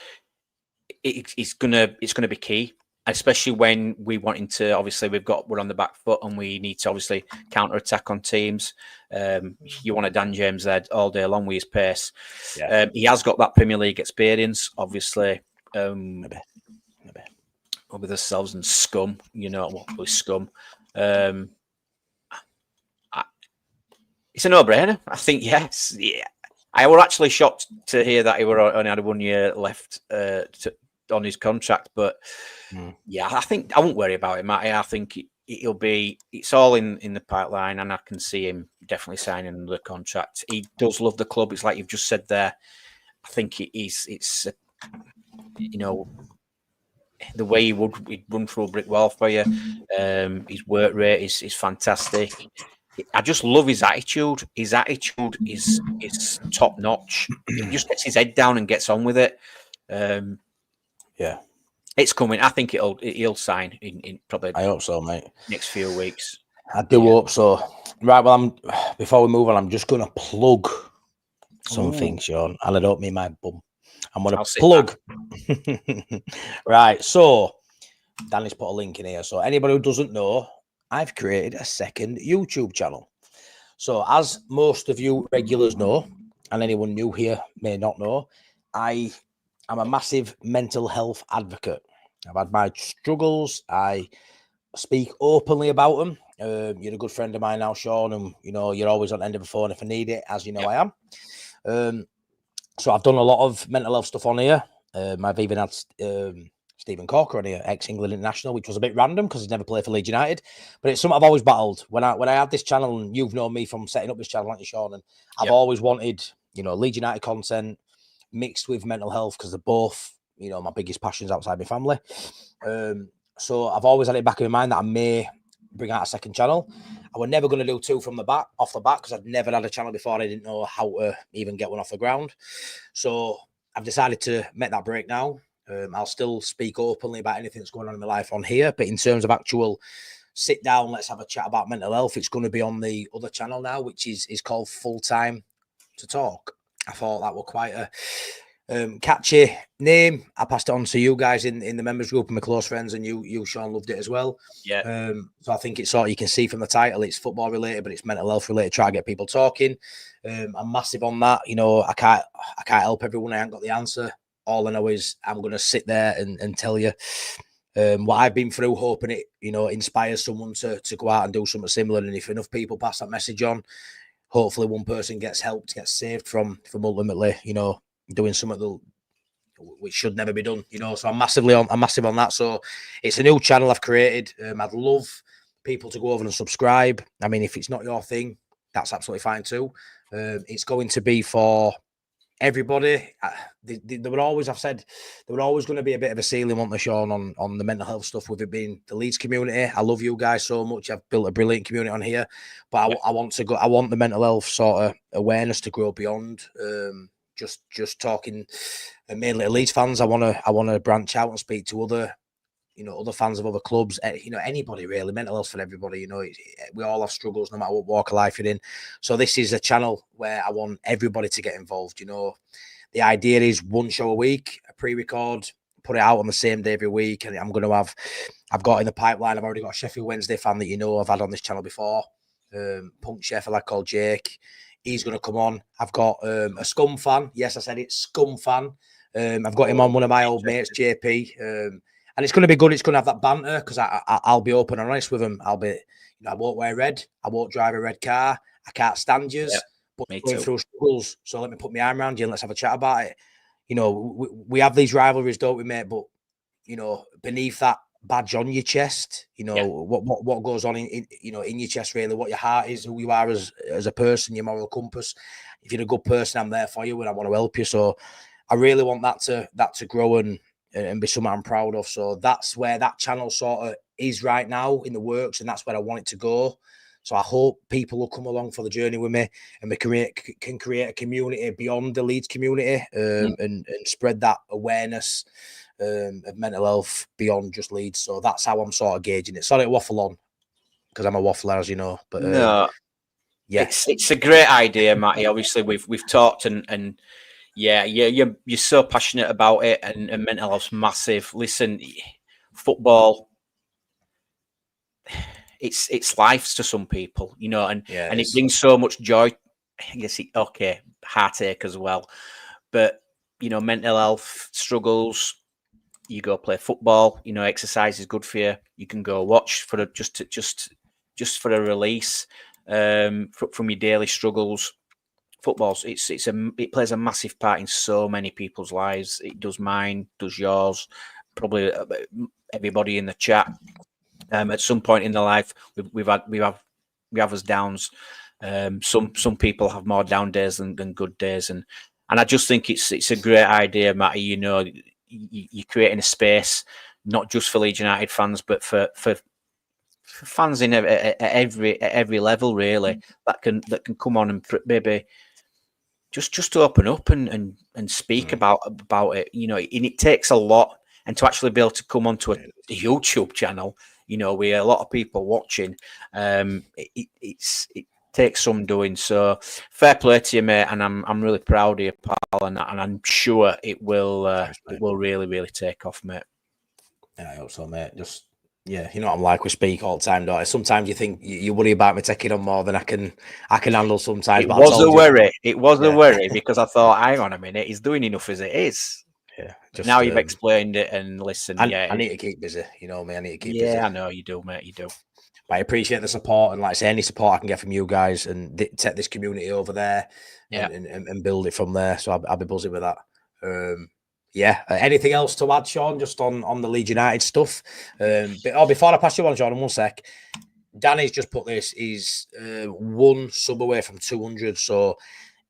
it's gonna be key, especially when we wanting to. Obviously, we're on the back foot, and we need to obviously counter attack on teams. You want a Dan James there all day long with his pace. Yeah. He has got that Premier League experience, obviously. Maybe with ourselves and Scum, what with Scum. It's a no-brainer. I think yes. Yeah. I were actually shocked to hear that he only had 1 year left on his contract, but yeah, I think I won't worry about it, Matty. I think it's all in the pipeline, and I can see him definitely signing another contract. He does love the club. It's like you've just said there. I think it's the way he'd run through a brick wall for you. His work rate is fantastic. I just love his attitude. His attitude is top notch. He just gets his head down and gets on with it. It's coming. I think he'll sign in probably I hope so, mate. next few weeks. I do hope so. Right, well, before we move on, I'm just going to plug something, Sean, and I don't mean my bum. I'm going to plug. Right, so Danny's put a link in here. So anybody who doesn't know, I've created a second YouTube channel. So as most of you regulars know, and anyone new here may not know, I am a massive mental health advocate. I've had my struggles. I speak openly about them. You're a good friend of mine now, Sean, and you're always on the end of the phone if I need it, as you know I am. So I've done a lot of mental health stuff on here. I've even had Stephen Corker on here, ex-England international, which was a bit random because he's never played for Leeds United. But it's something I've always battled. When I had this channel, and you've known me from setting up this channel, haven't you, Sean? And I've always wanted, Leeds United content mixed with mental health because they're both, my biggest passions outside my family. So I've always had it back in my mind that I may bring out a second channel. I was never going to do two off the bat because I'd never had a channel before. I didn't know how to even get one off the ground. So I've decided to make that break now. I'll still speak openly about anything that's going on in my life on here. But in terms of actual sit down, let's have a chat about mental health, it's going to be on the other channel now, which is called Full Time to Talk. I thought that was quite a catchy name. I passed it on to you guys in the members group and my close friends, and you Sean, loved it as well. Yeah. So I think it's sort of, you can see from the title, it's football related, but it's mental health related. Try to get people talking. I'm massive on that. I can't help everyone. I ain't got the answer. All I know is I'm going to sit there and tell you what I've been through, hoping it inspires someone to go out and do something similar. And if enough people pass that message on, hopefully one person gets helped, gets saved from ultimately doing something which should never be done, So I'm massive on that. So it's a new channel I've created. I'd love people to go over and subscribe. I mean, if it's not your thing, that's absolutely fine too. It's going to be for everybody. There were always going to be a bit of a ceiling on the Sean on the mental health stuff, with it being the Leeds community. I love you guys so much. I've built a brilliant community on here, but I want the mental health sort of awareness to grow beyond just talking mainly to Leeds fans. I want to branch out and speak to other fans of other clubs, anybody really. Mental health for everybody. We all have struggles no matter what walk of life you're in. So this is a channel where I want everybody to get involved. The idea is one show a week, a pre-record, put it out on the same day every week. And I've got in the pipeline, I've already got a Sheffield Wednesday fan that I've had on this channel before. Punk Chef, a lad called Jake. He's going to come on. I've got a Scum fan. Yes, I said it, Scum fan. I've got him on, one of my old mates, JP. And it's going to be good. It's going to have that banter because I'll be open and honest with him. I'll be, I won't wear red. I won't drive a red car. I can't stand you. But going through struggles. So let me put my arm around you and let's have a chat about it. We have these rivalries, don't we, mate? But, beneath that badge on your chest, what goes on in your chest, really, what your heart is, who you are as a person, your moral compass. If you're a good person, I'm there for you and I want to help you. So I really want that to grow and be something I'm proud of. So that's where that channel sort of is right now in the works, and that's where I want it to go. So I hope people will come along for the journey with me, and we can create a community beyond the Leeds community, and spread that awareness of mental health beyond just Leeds. So that's how I'm sort of gauging it. Sorry to waffle on, because I'm a waffler, as you know. But no, yes, it's a great idea, Matty. Obviously, we've talked and yeah, you're so passionate about it, and mental health's massive. Listen, football, it's life to some people, and it brings so much joy. I guess heartache as well, but mental health struggles. You go play football. Exercise is good for you. You can go watch for just for a release from your daily struggles. Football's it plays a massive part in so many people's lives. It does mine, does yours, probably everybody in the chat. At some point in their life, we have us downs. Some people have more down days than good days, and I just think it's a great idea, Matty. You're creating a space not just for Leeds United fans, but for fans in every level, really, that can come on and maybe just to open up and speak about it. And it takes a lot. and to actually be able to come onto a YouTube channel, you know, with a lot of people watching, it takes some doing. So fair play to you, mate, and I'm really proud of you, pal, and I'm sure it will really, really take off, mate. Yeah, I hope so, mate. Just yeah, you know what I'm like. We speak all the time, don't I? Sometimes you think you worry about me taking on more than I can handle sometimes. It But was a worry. It was a worry because I thought, hang on a minute, he's doing enough as it is. Yeah, just now you've explained it, and listen, I need to keep busy. You know me, I need to keep busy. Yeah, I know you do, mate. You do. But I appreciate the support, and like I say, any support I can get from you guys, and take this community over there, and build it from there. So I'll be buzzing with that. Anything else to add, Sean? Just on the Leeds United stuff. Before I pass you on, Sean, in 1 sec. Danny's just put this. He's 1 sub away from 200. So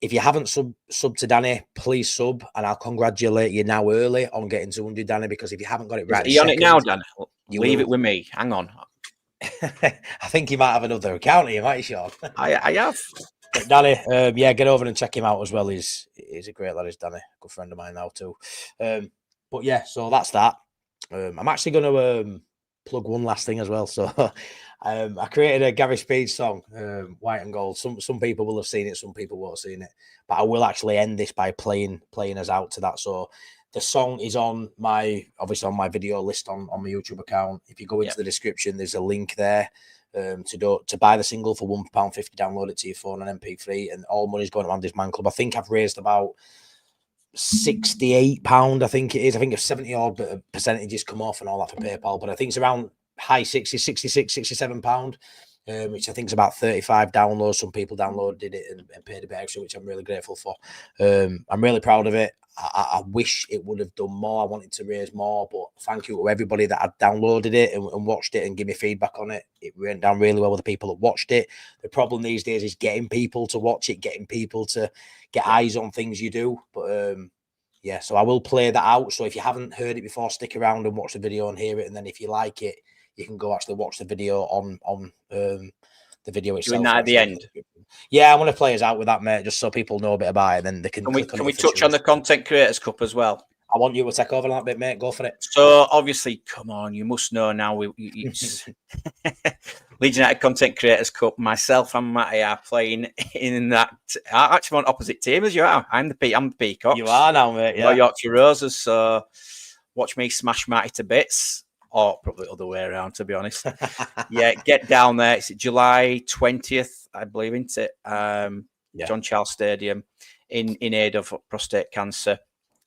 if you haven't sub to Danny, please sub, and I'll congratulate you now early on getting 200, Danny. Because if you haven't got it right, are you on it now, Dan? Leave it with me. Hang on. I think you might have another account here, might you, Sean? I have. But Danny, get over and check him out as well. He's a great lad, is Danny. Good friend of mine now too. But yeah, so that's that. I'm actually going to plug one last thing as well. So I created a Gary Speed song, White and Gold. Some people will have seen it, some people won't have seen it. But I will actually end this by playing us out to that. So the song is obviously on my video list on my YouTube account. If you go into the description, there's a link there to buy the single for £1.50. Download it to your phone on MP3, and all money's going to Andy's Man Club. I think I've raised about £68. I think it is. I think if 70 odd percentages come off and all that for PayPal, but I think it's around high 60s, 66, £67. Which I think is about 35 downloads. Some people downloaded it and paid a bit extra, which I'm really grateful for. I'm really proud of it. I wish it would have done more. I wanted to raise more, but thank you to everybody that had downloaded it and watched it and give me feedback on it. It went down really well with the people that watched it. The problem these days is getting people to watch it, getting people to get eyes on things you do. But so I will play that out. So if you haven't heard it before, stick around and watch the video and hear it. And then if you like it, you can go actually watch the video on the video itself. Doing that at the end. Yeah, I want to play us out with that, mate, just so people know a bit about it. Then they can. Can we touch on the Content Creators Cup as well? I want you to take over that bit, mate. Go for it. So obviously, come on, you must know now. Leeds United Content Creators Cup. Myself and Matty are playing in that. I'm actually on opposite team as you are. I'm the Peacocks. You are now, mate. Yeah. Yorkshire Roses. So watch me smash Matty to bits. Or probably the other way around, to be honest. Get down there. It's July 20th, I believe, isn't it? John Charles Stadium in aid of prostate cancer.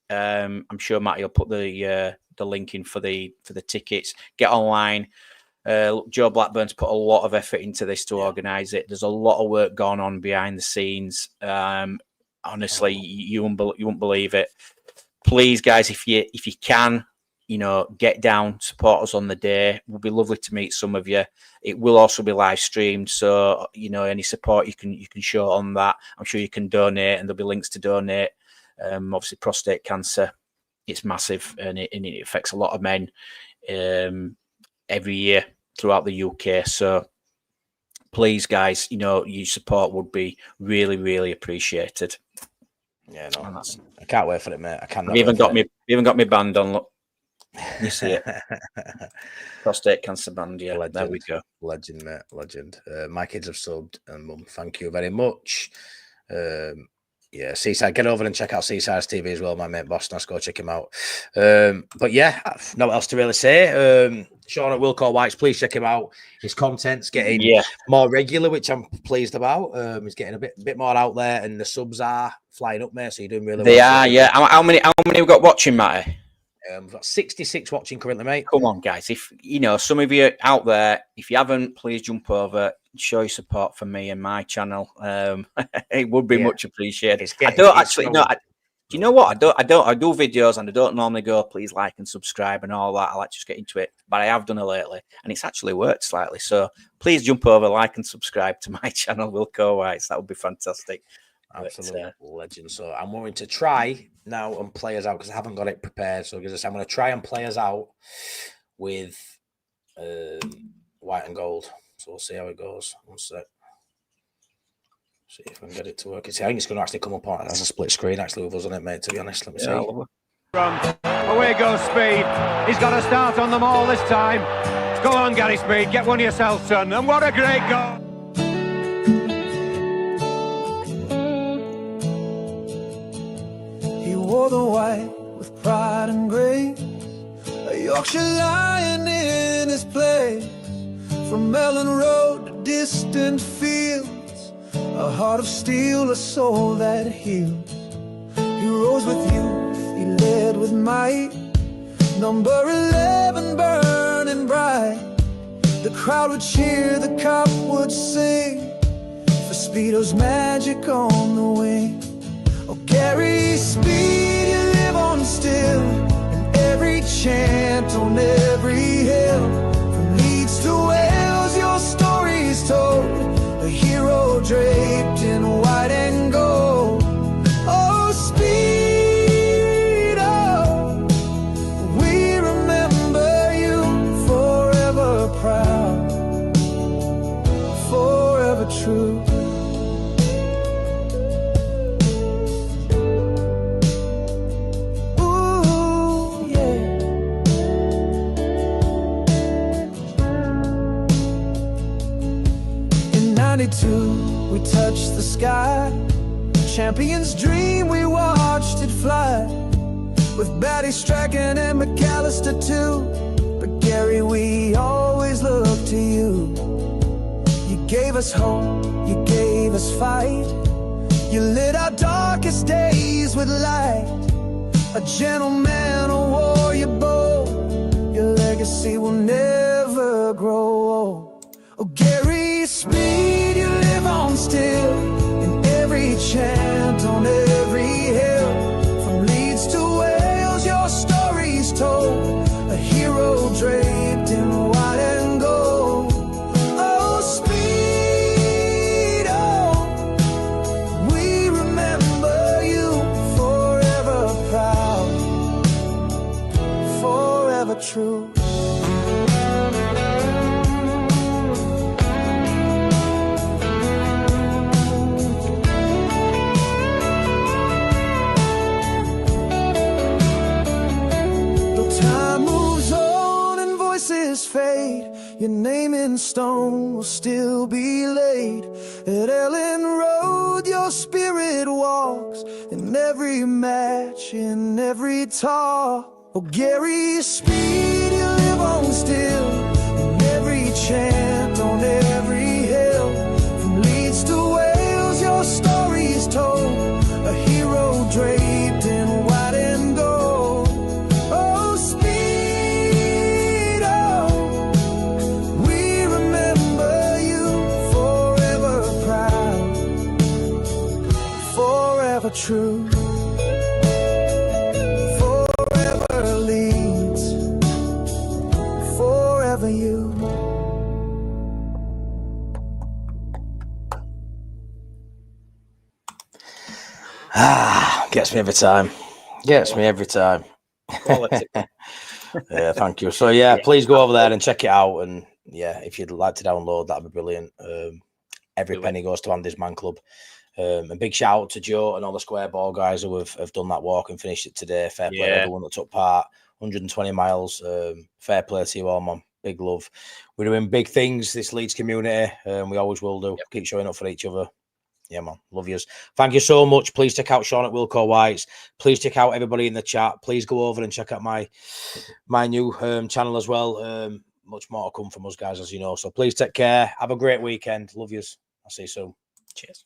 I'm sure Matty will put the link in for the tickets. Get online. Joe Blackburn's put a lot of effort into this to organise it. There's a lot of work going on behind the scenes. Honestly, you won't believe it. Please, guys, if you can, get down, support us on the day. It will be lovely to meet some of you. It will also be live streamed, so any support you can show on that. I'm sure you can donate, and there'll be links to donate. Obviously, prostate cancer, it's massive, and it affects a lot of men every year throughout the UK. So please, guys, your support would be really, really appreciated. Yeah, no, I can't wait for it, mate. I can't. You've even got me band on. Look. You see it. Prostate cancer band, yeah. Legend. There we go. Legend, mate. Legend. My kids have subbed, and Mum, thank you very much. Seaside, get over and check out Seaside's TV as well, my mate Boston. Let's go check him out. But yeah, no else to really say. Sean at Wilkowhites, please check him out. His content's getting more regular, which I'm pleased about. He's getting a bit more out there, and the subs are flying up, mate. So you're doing really well. They are, yeah. How many we've got watching, Matty? We've got 66 watching currently, mate. Come on, guys. If some of you out there, if you haven't, please jump over, show your support for me and my channel. It would be much appreciated. Do you know what? I do videos, and I don't normally go, please like and subscribe and all that. I like to just get into it, but I have done it lately, and it's actually worked slightly. So please jump over, like and subscribe to my channel, Wilkowhites. That would be fantastic. Absolutely legend. So I'm going to try now and play us out because I haven't got it prepared. So because I'm going to try and play us out with white and gold. So we'll see how it goes. One sec. See if I can get it to work. I think it's going to actually come up on as a split screen actually with us on it, mate. To be honest, let me see. Run. Away goes Speed. He's got a start on them all this time. Go on, Gary Speed. Get one yourself, son. And what a great goal. He wore the white with pride and grace, a Yorkshire lion in his place. From Mellon Road to distant fields, a heart of steel, a soul that heals. He rose with youth, he led with might, number 11 burning bright. The crowd would cheer, the cup would sing, for Speedo's magic on the wing. Oh, Gary Speed, you live on still, in every chant, on every hill. From Leeds to Wales, your story's told, a hero draped in white and gold. Oh, Speed, oh, we remember you, forever proud, forever true. We touched the sky, champion's dream, we watched it fly. With Batty striking and McAllister too, but Gary, we always look to you. You gave us hope, you gave us fight, you lit our darkest days with light. A gentleman, a warrior bold, your legacy will never grow old. Oh, Gary Speed, you live on still, in every chant, on every hill. From Leeds to Wales, your story's told, a hero draped in white and gold. Oh, Speed, oh, we remember you, forever proud, forever true. Fade, your name in stone will still be laid. At Ellen Road, your spirit walks, in every match, in every talk. Oh, Gary Speed, you live on still, in every chant, on every hill. From Leeds to Wales, your story's told, a hero draped in white and gold. Oh, Speed, oh, we remember you, forever proud, forever true. Forever Leeds, forever you. Gets me every time. Gets me every time. Yeah, thank you. So yeah, please go over there and check it out. And yeah, if you'd like to download, that'd be brilliant. Every penny goes to Andy's Man Club. And big shout out to Joe and all the Square Ball guys who have done that walk and finished it today. Fair play to everyone that took part. 120 miles. Fair play to you all, man. Big love. We're doing big things, this Leeds community, and we always will do. Yep. Keep showing up for each other. Yeah, man. Love yous. Thank you so much. Please check out Sean at Wilkowhites. Please check out everybody in the chat. Please go over and check out my new channel as well. Much more to come from us guys, as you know. So please take care. Have a great weekend. Love yous. I'll see you soon. Cheers.